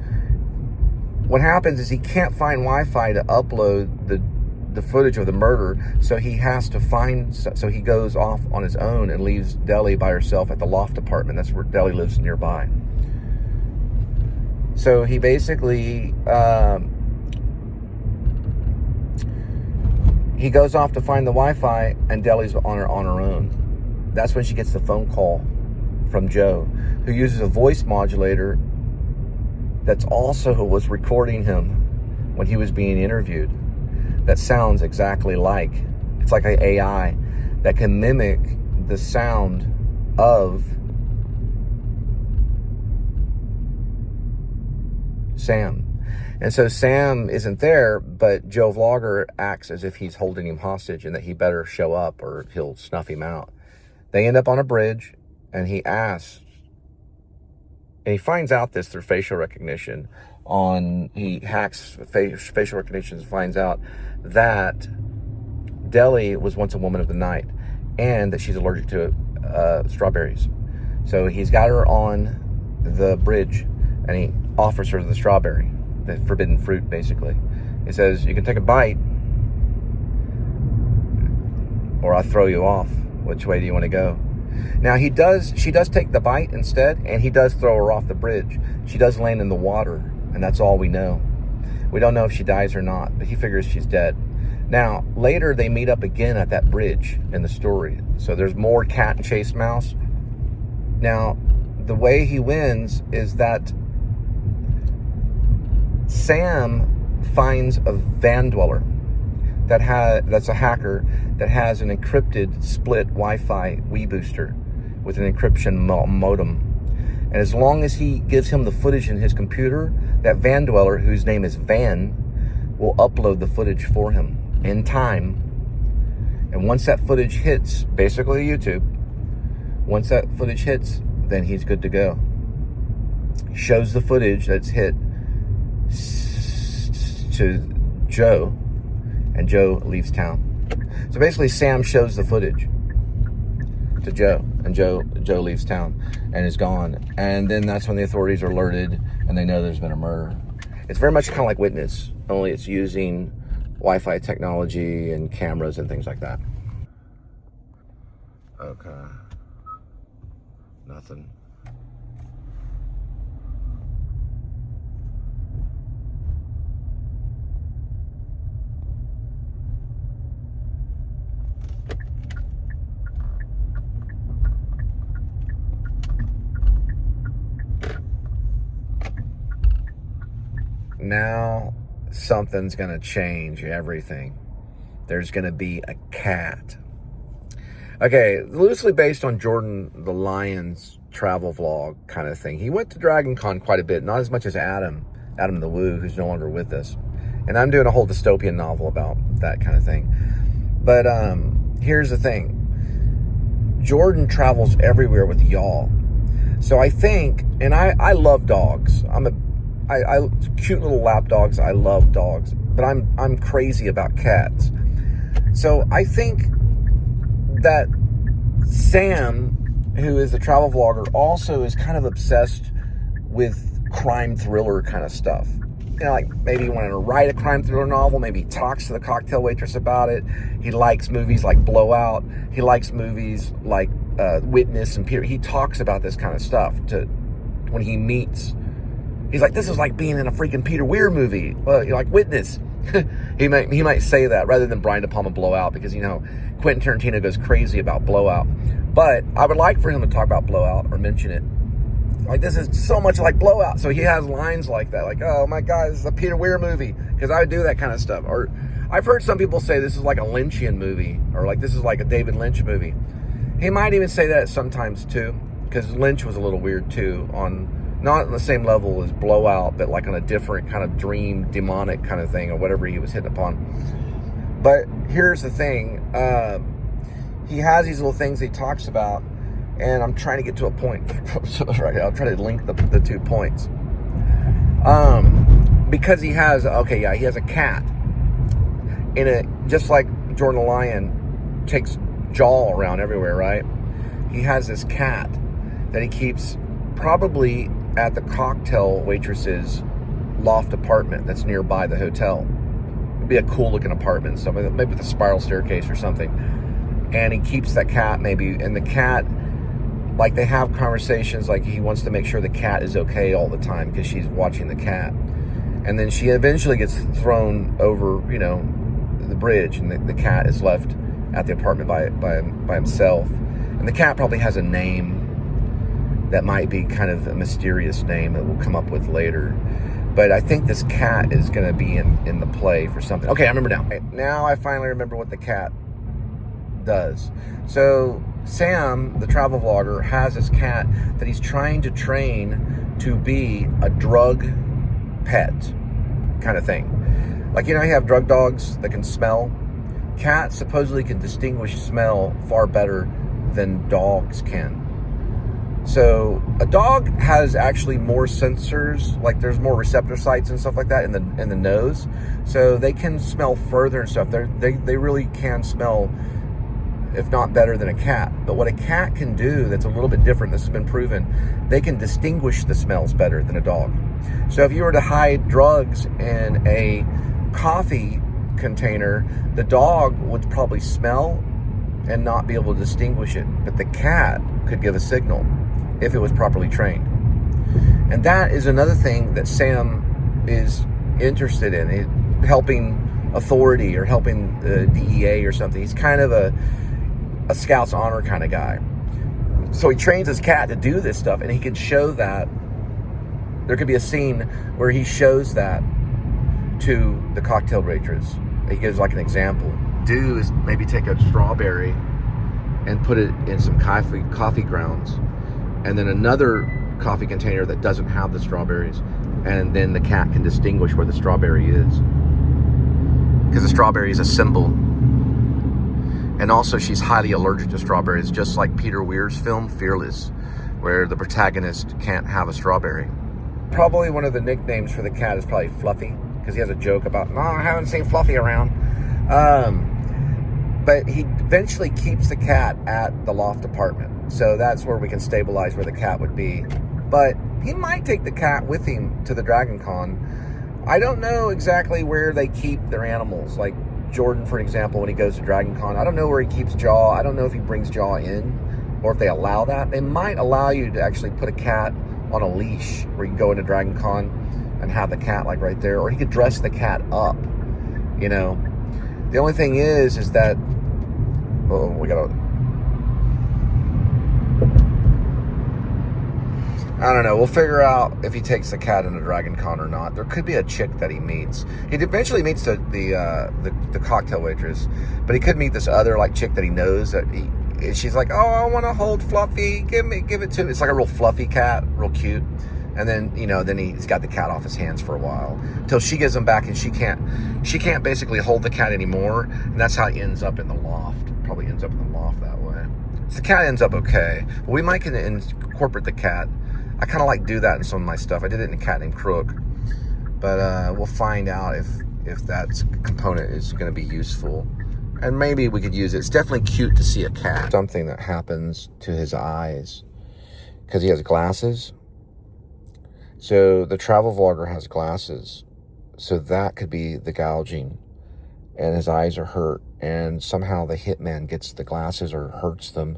What happens is he can't find Wi-Fi to upload the footage of the murder, so he has to so he goes off on his own and leaves Deli by herself at the loft apartment. That's where Deli lives nearby. So he basically he goes off to find the Wi-Fi, and Deli's on her own. That's when she gets the phone call from Joe, who uses a voice modulator that's also was recording him when he was being interviewed. That sounds exactly like, it's like an AI that can mimic the sound of Sam. And so Sam isn't there, but Joe Vlogger acts as if he's holding him hostage and that he better show up or he'll snuff him out. They end up on a bridge, and he asks, and he finds out this through facial recognition. He hacks facial recognition and finds out that Deli was once a woman of the night, and that she's allergic to strawberries. So he's got her on the bridge, and he offers her the strawberry, the forbidden fruit, basically. He says, "You can take a bite, or I'll throw you off. Which way do you want to go?" Now she does take the bite instead, and he does throw her off the bridge. She does land in the water, and that's all we know. We don't know if she dies or not, but he figures she's dead. Now, later they meet up again at that bridge in the story. So there's more cat and chase mouse. Now, the way he wins is that Sam finds a van dweller that's a hacker that has an encrypted split Wi-Fi booster with an encryption modem. And as long as he gives him the footage in his computer, that van dweller, whose name is Van, will upload the footage for him in time. And once that footage hits, basically YouTube, once that footage hits, then he's good to go. He shows the footage that's hit to Joe, and Joe leaves town. So basically, Sam shows the footage to Joe, and Joe leaves town and is gone. And then that's when the authorities are alerted, and they know there's been a murder. It's very much kind of like Witness, only it's using Wi-Fi technology and cameras and things like that. Okay. Nothing. Now something's gonna change everything. There's gonna be a cat. Okay, loosely based on Jordan the Lion's travel vlog kind of thing. He went to Dragon Con quite a bit, not as much as Adam the Woo, who's no longer with us. And I'm doing a whole dystopian novel about that kind of thing. But here's the thing. Jordan travels everywhere with y'all. So I think, and I love dogs. I cute little lap dogs. I love dogs, but I'm crazy about cats. So I think that Sam, who is a travel vlogger, also is kind of obsessed with crime thriller kind of stuff. You know, like maybe he wanted to write a crime thriller novel. Maybe he talks to the cocktail waitress about it. He likes movies like Blowout. He likes movies like Witness and Peter. He talks about this kind of stuff when he meets. He's like, this is like being in a freaking Peter Weir movie. Well, you're like Witness. he might say that rather than Brian De Palma Blowout, because, you know, Quentin Tarantino goes crazy about Blowout. But I would like for him to talk about Blowout or mention it. Like, this is so much like Blowout. So he has lines like that. Like, oh my God, this is a Peter Weir movie. Because I would do that kind of stuff. Or I've heard some people say this is like a Lynchian movie. Or like this is like a David Lynch movie. He might even say that sometimes too. Because Lynch was a little weird too, on not on the same level as Blowout, but like on a different kind of dream, demonic kind of thing, or whatever he was hitting upon. But here's the thing. He has these little things he talks about, and I'm trying to get to a point. So right, I'll try to link the 2 points. Because he has a cat. In it, just like Jordan the Lion takes Jaw around everywhere, right? He has this cat that he keeps probably at the cocktail waitress's loft apartment that's nearby the hotel. It'd be a cool looking apartment, something maybe with a spiral staircase or something. And he keeps that cat maybe, and the cat, like they have conversations, like he wants to make sure the cat is okay all the time because she's watching the cat. And then she eventually gets thrown over, you know, the bridge, and the cat is left at the apartment by himself. And the cat probably has a name that might be kind of a mysterious name that we'll come up with later. But I think this cat is going to be in the play for something. Okay, I remember now. Now I finally remember what the cat does. So Sam, the travel vlogger, has this cat that he's trying to train to be a drug pet kind of thing. Like, you know, you have drug dogs that can smell. Cats supposedly can distinguish smell far better than dogs can. So a dog has actually more sensors, like there's more receptor sites and stuff like that in the nose, so they can smell further and stuff. They really can smell, if not better than a cat. But what a cat can do that's a little bit different, this has been proven, they can distinguish the smells better than a dog. So if you were to hide drugs in a coffee container, the dog would probably smell and not be able to distinguish it, but the cat could give a signal if it was properly trained. And that is another thing that Sam is interested in, helping authority or helping the DEA or something. He's kind of a Scout's honor kind of guy. So he trains his cat to do this stuff, and he can show that. There could be a scene where he shows that to the cocktail waitress. He gives like an example. Do is maybe take a strawberry and put it in some coffee grounds, and then another coffee container that doesn't have the strawberries, and then the cat can distinguish where the strawberry is, because the strawberry is a symbol. And also she's highly allergic to strawberries, just like Peter Weir's film Fearless, where the protagonist can't have a strawberry. probably one of the nicknames for the cat is probably Fluffy, because he has a joke about, no, I haven't seen Fluffy around. But he eventually keeps the cat at the loft apartment. So that's where we can stabilize where the cat would be. But he might take the cat with him to the Dragon Con. I don't know exactly where they keep their animals. Like Jordan, for example, when he goes to Dragon Con, I don't know where he keeps Jaw. I don't know if he brings Jaw in or if they allow that. They might allow you to actually put a cat on a leash where you can go into Dragon Con and have the cat like right there. Or he could dress the cat up, you know. The only thing is that, oh, we gotta, I don't know. We'll figure out if he takes the cat into Dragon Con or not. There could be a chick that he meets. He eventually meets the cocktail waitress, but he could meet this other like chick that he knows that she's like, oh, I want to hold Fluffy. Give it to me. It's like a real fluffy cat, real cute. And then, you know, then he's got the cat off his hands for a while until she gives him back, and she can't basically hold the cat anymore. And that's how he ends up in the loft. Probably ends up in the loft that way. So the cat ends up okay. But we might incorporate the cat. I kind of like do that in some of my stuff. I did it in A Cat Named Crook. But we'll find out if that component is going to be useful. And maybe we could use it. It's definitely cute to see a cat. Something that happens to his eyes because he has glasses. So the travel vlogger has glasses. So that could be the gouging. And his eyes are hurt. And somehow the hitman gets the glasses or hurts them.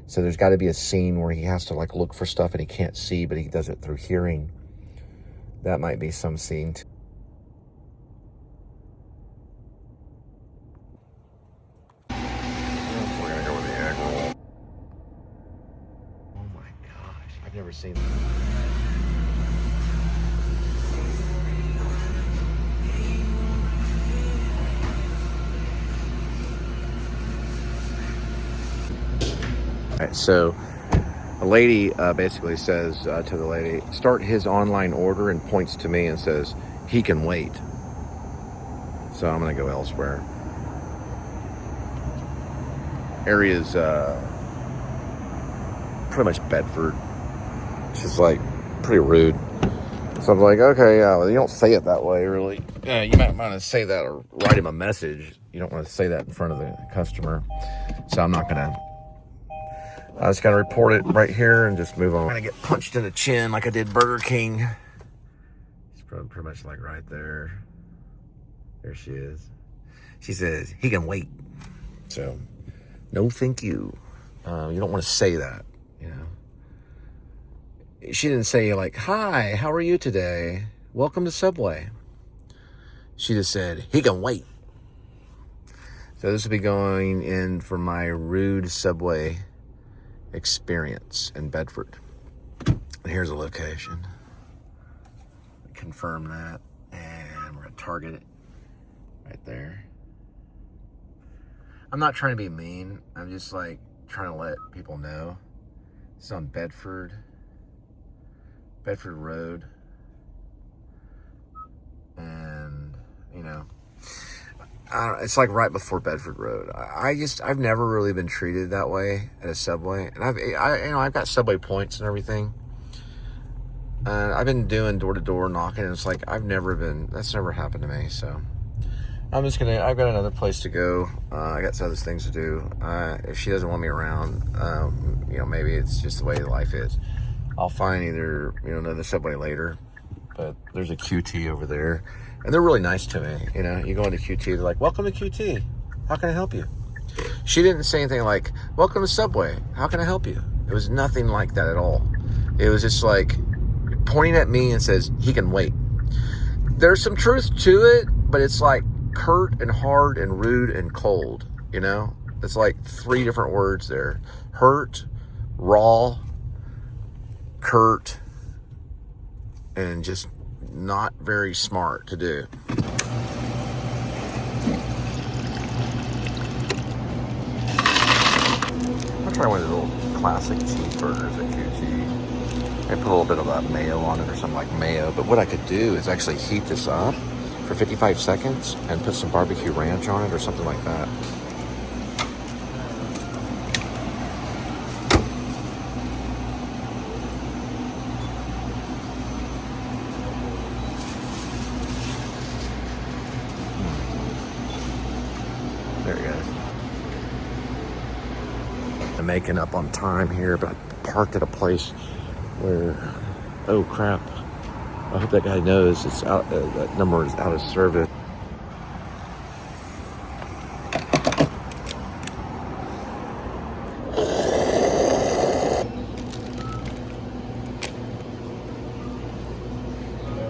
So there's got to be a scene where he has to like look for stuff and he can't see, but he does it through hearing. That might be some scene too. We're gonna go with the egg roll. Oh my gosh, I've never seen that. All right, so a lady basically says to the lady, start his online order, and points to me and says, he can wait. So I'm going to go elsewhere. Area's pretty much Bedford. She's like pretty rude. So I'm like, okay, yeah, well, you don't say it that way, really. Yeah, you might want to say that or write him a message. You don't want to say that in front of the customer. So I'm not going to. I just got to report it right here and just move on. I'm going to get punched in the chin like I did Burger King. She's pretty much like right there. There she is. She says, he can wait. So, no thank you. You don't want to say that, you know. She didn't say like, hi, how are you today? Welcome to Subway. She just said, he can wait. So this will be going in for my rude Subway experience in Bedford. And here's a location. Confirm that. And we're going to target it right there. I'm not trying to be mean. I'm just like trying to let people know. It's on Bedford Road. And, you know, I don't know, it's like right before Bedford Road. I've never really been treated that way at a Subway, and I've got Subway points and everything. I've been doing door-to-door knocking, and it's like that's never happened to me. So I'm just gonna. I've got another place to go. I got some other things to do. If she doesn't want me around, you know, maybe it's just the way life is. I'll find either another Subway later. But there's a QT over there. And they're really nice to me, you know. You go into QT, they're like, welcome to QT. How can I help you? She didn't say anything like, welcome to Subway. How can I help you? It was nothing like that at all. It was just like pointing at me and says, he can wait. There's some truth to it, but it's like curt and hard and rude and cold, you know? It's like 3 different words there. Hurt, raw, curt, and just not very smart to do. I'll try one of the little classic cheeseburgers at QT. I put a little bit of that mayo on it or something like mayo. But what I could do is actually heat this up for 55 seconds and put some barbecue ranch on it or something like that. making up on time here, but I parked at a place where, oh crap, I hope that guy knows it's out, that number is out of service.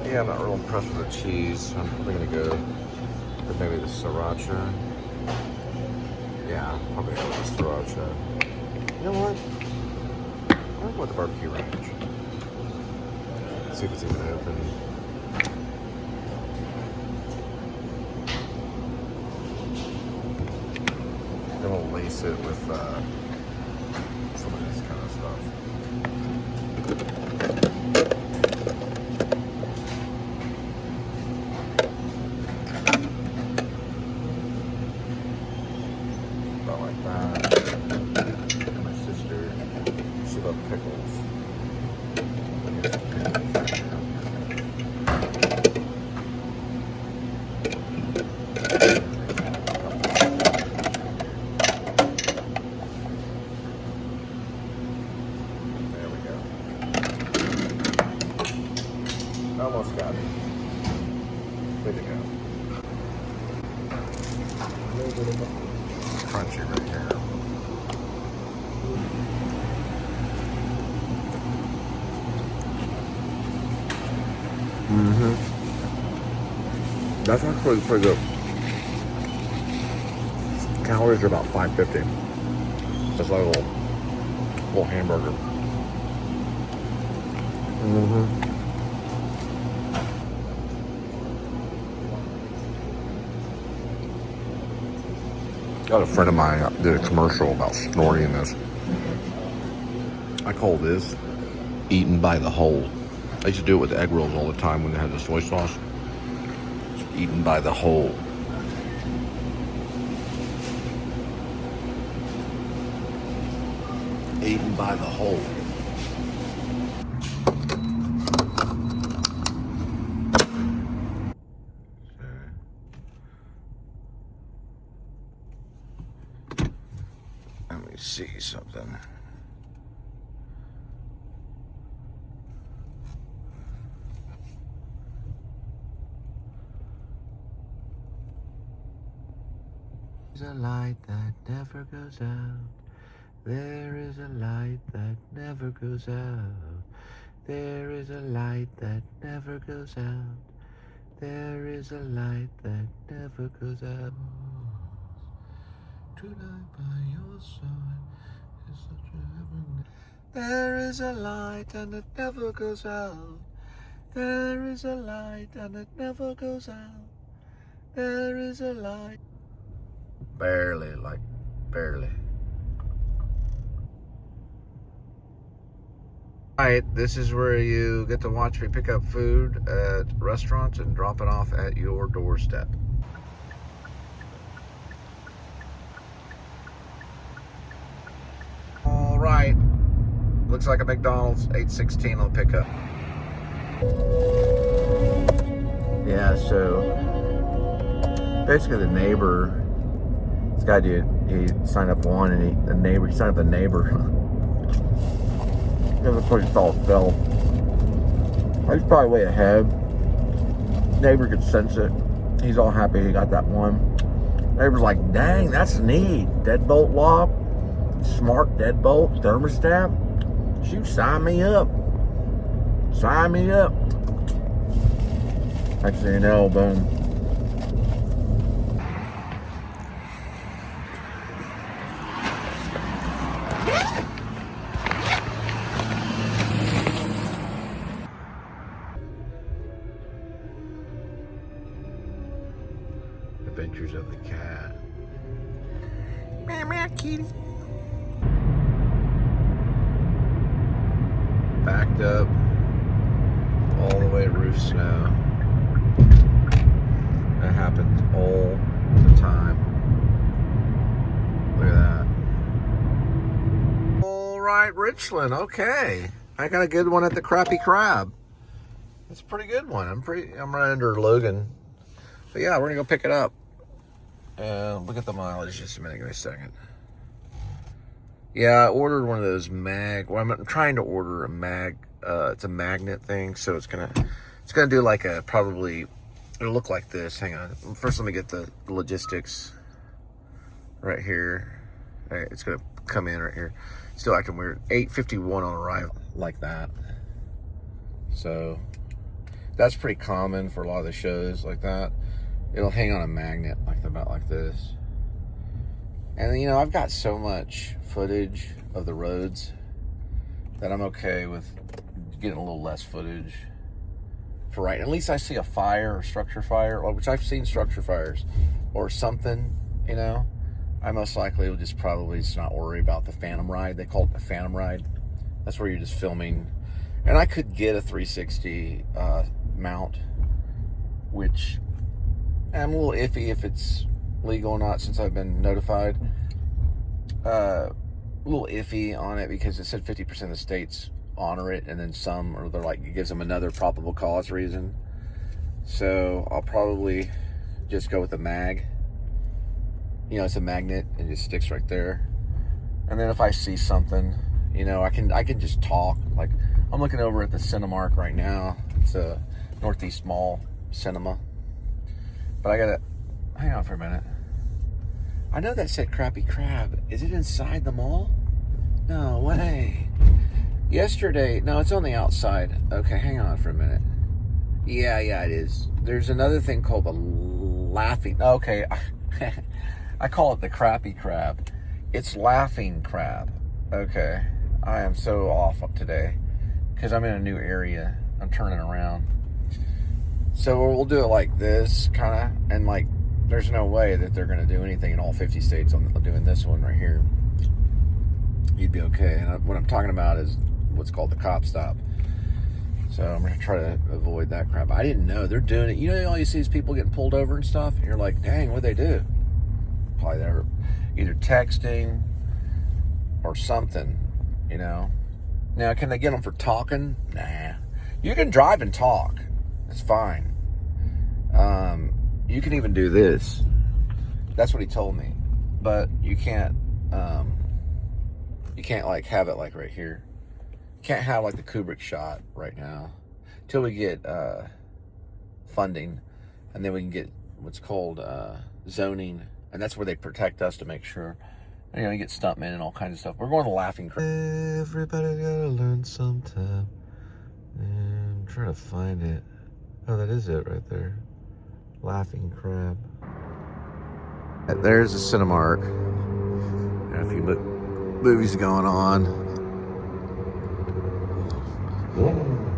Yeah, I'm not real impressed with the cheese. I'm probably gonna go with maybe the sriracha. Yeah, probably go with the sriracha. You know what? I'll go with the barbecue ranch. See if it's even open. Then we'll lace it with some of this kind of stuff. About like that. My sister, she loves pickles. Almost got it. Good to go. A little bit of crunchy right here. That's actually pretty good. Calories are about 550. It's like a little hamburger. Got a friend of mine did a commercial about snorting this. I call this eaten by the whole. I used to do it with egg rolls all the time when they had the soy sauce. It's eaten by the whole. Eaten by the whole. Let me see something. There's a light that never goes out. There is a light that never goes out. There is a light that never goes out. There is a light that never goes out. Tonight by your side is such a heaven. There is a light and it never goes out. There is a light and it never goes out. There is a light. Barely, like barely. Alright, this is where you get to watch me pick up food at restaurants and drop it off at your doorstep. Alright, looks like a McDonald's, 8:16 on pickup. Yeah, so basically the neighbor, this guy did, he signed up one and he signed up the neighbor. The other place fell. He's probably way ahead. Neighbor could sense it. He's all happy he got that one. Neighbor's like, dang, that's neat. Deadbolt lock, smart deadbolt, thermostat. Shoot, sign me up. Sign me up. Next thing you know, boom. Adventures of the cat. Meow, meow, kitty. Backed up all the way to roof snow. That happens all the time. Look at that. All right, Richland. Okay, I got a good one at the Crappy Crab. That's a pretty good one. I'm right under Logan. But yeah, we're gonna go pick it up. Look at the mileage just a minute. Give me a second. Yeah, I ordered one of those well, I'm trying to order a it's a magnet thing, so it's gonna do like it'll look like this. Hang on. First, let me get the logistics right here. All right, it's gonna come in right here. Still acting weird. 8:51 on arrival, like that. So that's pretty common for a lot of the shows like that. It'll hang on a magnet about like this. And you know, I've got so much footage of the roads that I'm okay with getting a little less footage for right. At least I see a fire or structure fire, which I've seen structure fires or something, you know. I most likely will just not worry about the phantom ride. They call it the phantom ride. That's where you're just filming. And I could get a 360 mount, which I'm a little iffy if it's legal or not since I've been notified. A little iffy on it because it said 50% of the states honor it, and then some, or they're like, it gives them another probable cause reason. So I'll probably just go with the mag. You know, it's a magnet, it just sticks right there. And then if I see something, you know, I can just talk. Like, I'm looking over at the Cinemark right now. It's a Northeast Mall cinema. But I gotta hang on for a minute. I know that said Crappy Crab. Is it inside the mall? No way. Yesterday, no, it's on the outside. Okay, hang on for a minute. Yeah, it is. There's another thing called the Laughing. Okay, I call it the Crappy Crab. It's Laughing Crab. Okay, I am so off up today because I'm in a new area. I'm turning around. So we'll do it like this, kind of, and like, there's no way that they're going to do anything in all 50 states on doing this one right here. You'd be okay. And what I'm talking about is what's called the cop stop. So I'm going to try to avoid that crap. I didn't know they're doing it. You know, all you see is people getting pulled over and stuff. And you're like, dang, what'd they do? Probably they're either texting or something, you know. Now, can they get them for talking? Nah. You can drive and talk. It's fine. You can even do this. That's what he told me. But you can't like have it like right here. You can't have like the Kubrick shot right now till we get funding, and then we can get what's called zoning, and that's where they protect us to make sure, you know, you get stuntmen and all kinds of stuff. We're going to Laughing Crab. Everybody gotta learn sometime. I'm trying to find it. Oh, that is it right there. Laughing Crab. There's the Cinemark. Got a few movies going on.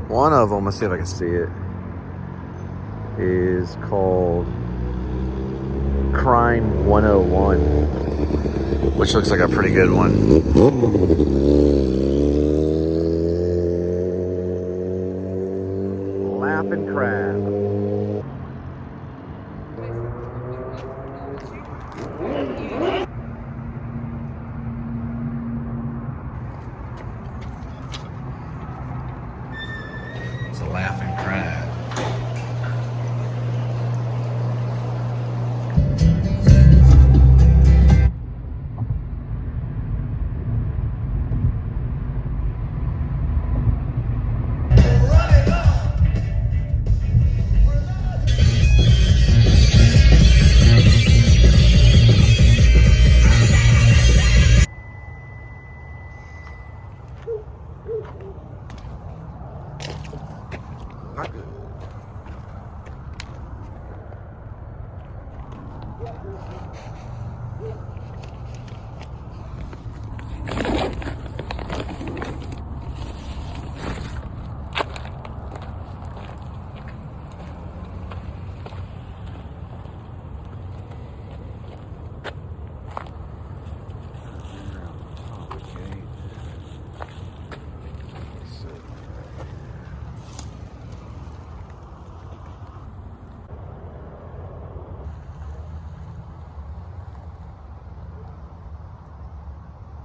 One of them, let's see if I can see it, is called Crime 101, which looks like a pretty good one. Laughing Crab. It's a laughing crab. Not good.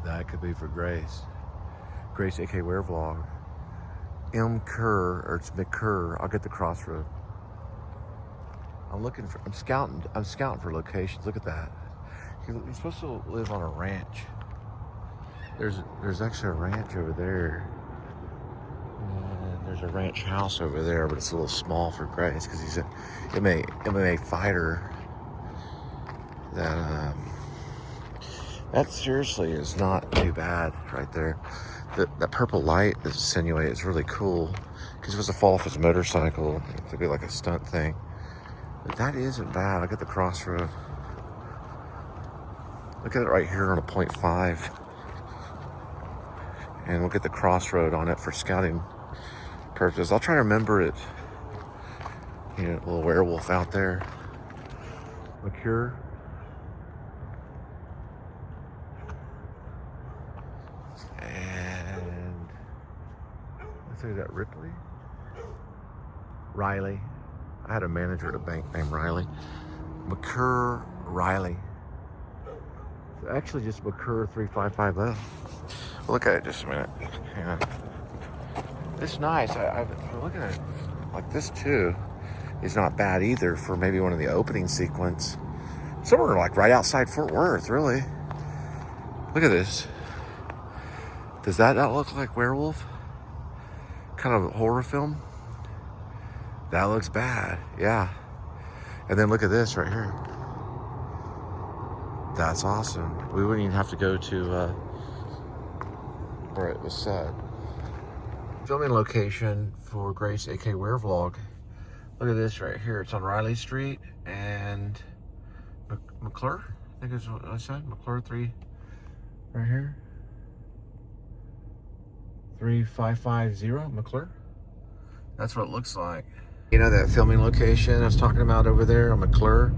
That could be for Grace. Grace, aka Ware Vlog. M. Kerr, or it's McCurr. I'll get the crossroad. I'm scouting for locations. Look at that. You're supposed to live on a ranch. There's actually a ranch over there. And there's a ranch house over there, but it's a little small for Grace because he's a MMA fighter. That seriously is not too bad right there. That purple light that's insinuated is really cool because he was to fall off his motorcycle. It could be like a stunt thing. But that isn't bad. Look at the crossroad. Look at it right here on a 0.5. And we'll get the crossroad on it for scouting purposes. I'll try to remember it. You know, little werewolf out there. Liqueur. And let's say, is that Ripley? Riley. I had a manager at a bank named Riley. McCurr Riley. It's actually just McCurr 3550. We'll look at it just a minute. Hang on. It's nice. I'm looking at it like this too. Is not bad either for maybe one of the opening sequence. Somewhere like right outside Fort Worth, really. Look at this. Does that not look like werewolf? Kind of a horror film? That looks bad, yeah. And then look at this right here. That's awesome. We wouldn't even have to go to where it was set. Filming location for Grace AK Werevlog. Look at this right here. It's on Riley Street and McClure. I think is what I said. McClure 3 right here. 3550 McClure. That's what it looks like. You know that filming location I was talking about over there on McClure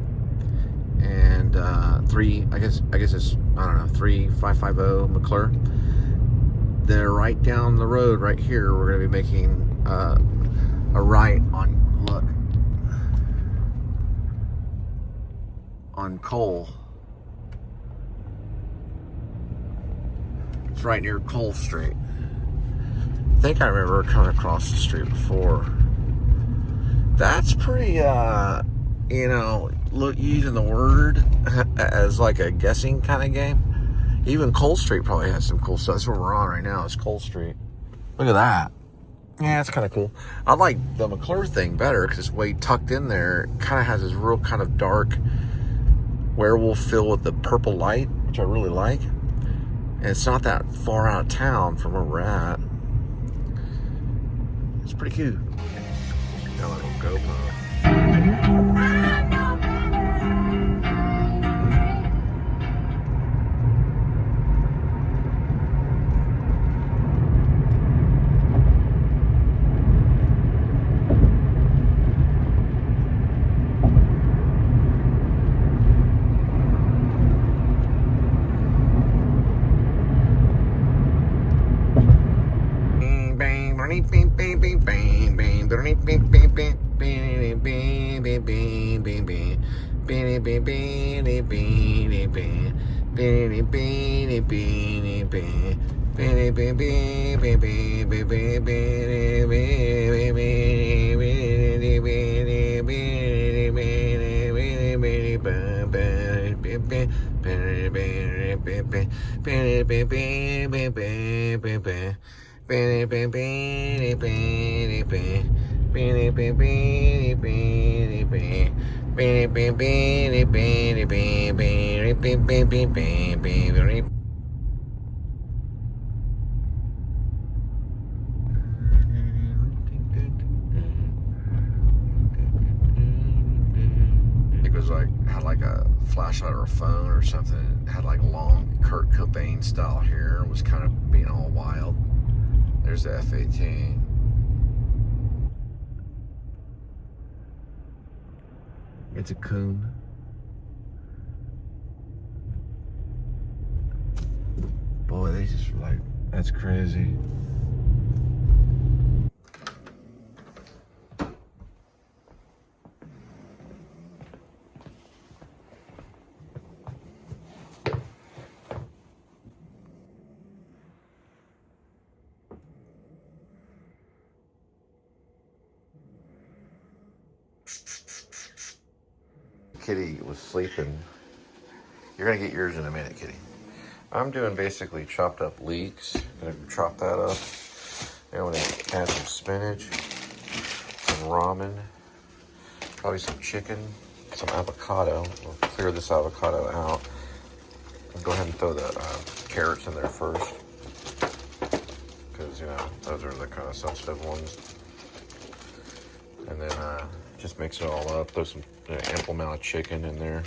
and I guess it's, I don't know, 3550 McClure. They're right down the road right here. We're gonna be making a right on Cole. It's right near Cole Street. I think I remember coming across the street before. That's pretty, you know, using the word as like a guessing kind of game. Even Cole Street probably has some cool stuff. That's where we're on right now, is Cole Street. Look at that. Yeah, it's kind of cool. I like the McClure thing better because it's way tucked in there. It kind of has this real kind of dark werewolf feel with the purple light, which I really like. And it's not that far out of town from where we're at. It's pretty cute. Got a little GoPro. It was like, had like a flashlight or a phone or something. It had like long Kurt Cobain style hair. It was kind of being all wild. There's the F-18. It's a coon. Boy, they just like, that's crazy. Kitty was sleeping. You're gonna get yours in a minute, Kitty. I'm doing basically chopped up leeks. Gonna chop that up. I'm gonna add some spinach, some ramen, probably some chicken, some avocado. We'll clear this avocado out. I'll go ahead and throw the carrots in there first, because you know those are the kind of sensitive ones. And then just mix it all up. Throw some ample amount of chicken in there.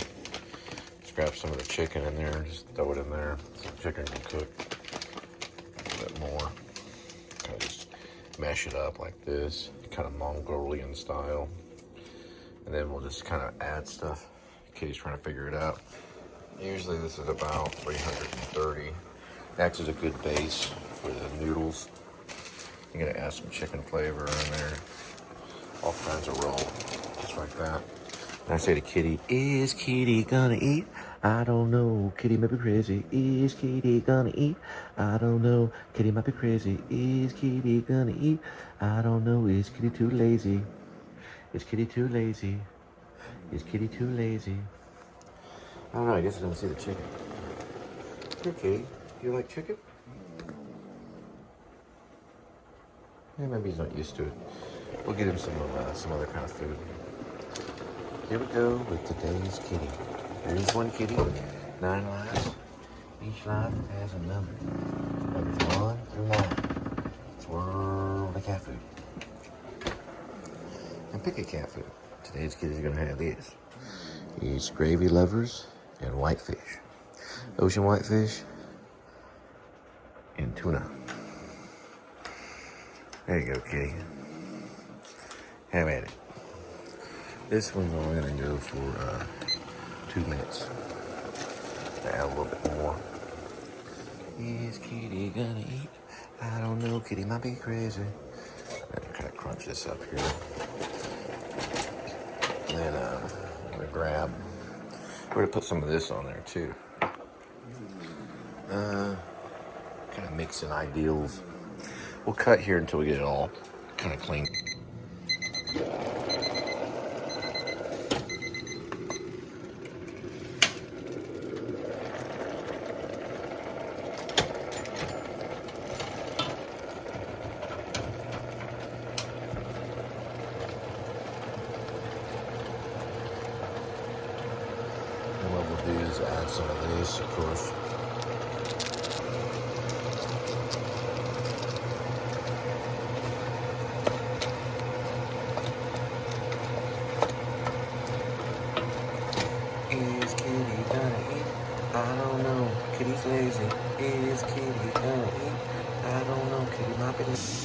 Just grab some of the chicken in there and just throw it in there. So the chicken can cook a bit more. Kind of just mash it up like this, kind of Mongolian style. And then we'll just kind of add stuff. Kitty's trying to figure it out. Usually this is about 330. Acts as a good base for the noodles. You're gonna add some chicken flavor in there. All kinds of roll, just like that. And I say to Kitty, is Kitty gonna eat? I don't know, Kitty might be crazy. Is Kitty gonna eat? I don't know, Kitty might be crazy. Is Kitty gonna eat? I don't know, is Kitty too lazy? Is Kitty too lazy? Is Kitty too lazy? I don't know, I guess I don't see the chicken. Here, Kitty, do you like chicken? Yeah, maybe he's not used to it. We'll get him some other kind of food. Here we go with today's kitty. Here's one kitty, 9 lives. Each life has a number. Numbers 1 through 9. Swirl the cat food. And pick a cat food. Today's kitty's gonna have this. It's gravy lovers and whitefish. Ocean whitefish and tuna. There you go, kitty. Have at it. This one's only gonna go for 2 minutes. Add a little bit more. Is Kitty gonna eat? I don't know, Kitty might be crazy. Kind of crunch this up here. And then I'm gonna we're gonna put some of this on there too. Kind of mixing ideals. We'll cut here until we get it all kind of clean. And what we'll do is add some of this, of course. Is Kitty gonna eat? I don't know. Kitty's lazy. Is Kitty gonna eat? I don't know. Kitty might be lazy.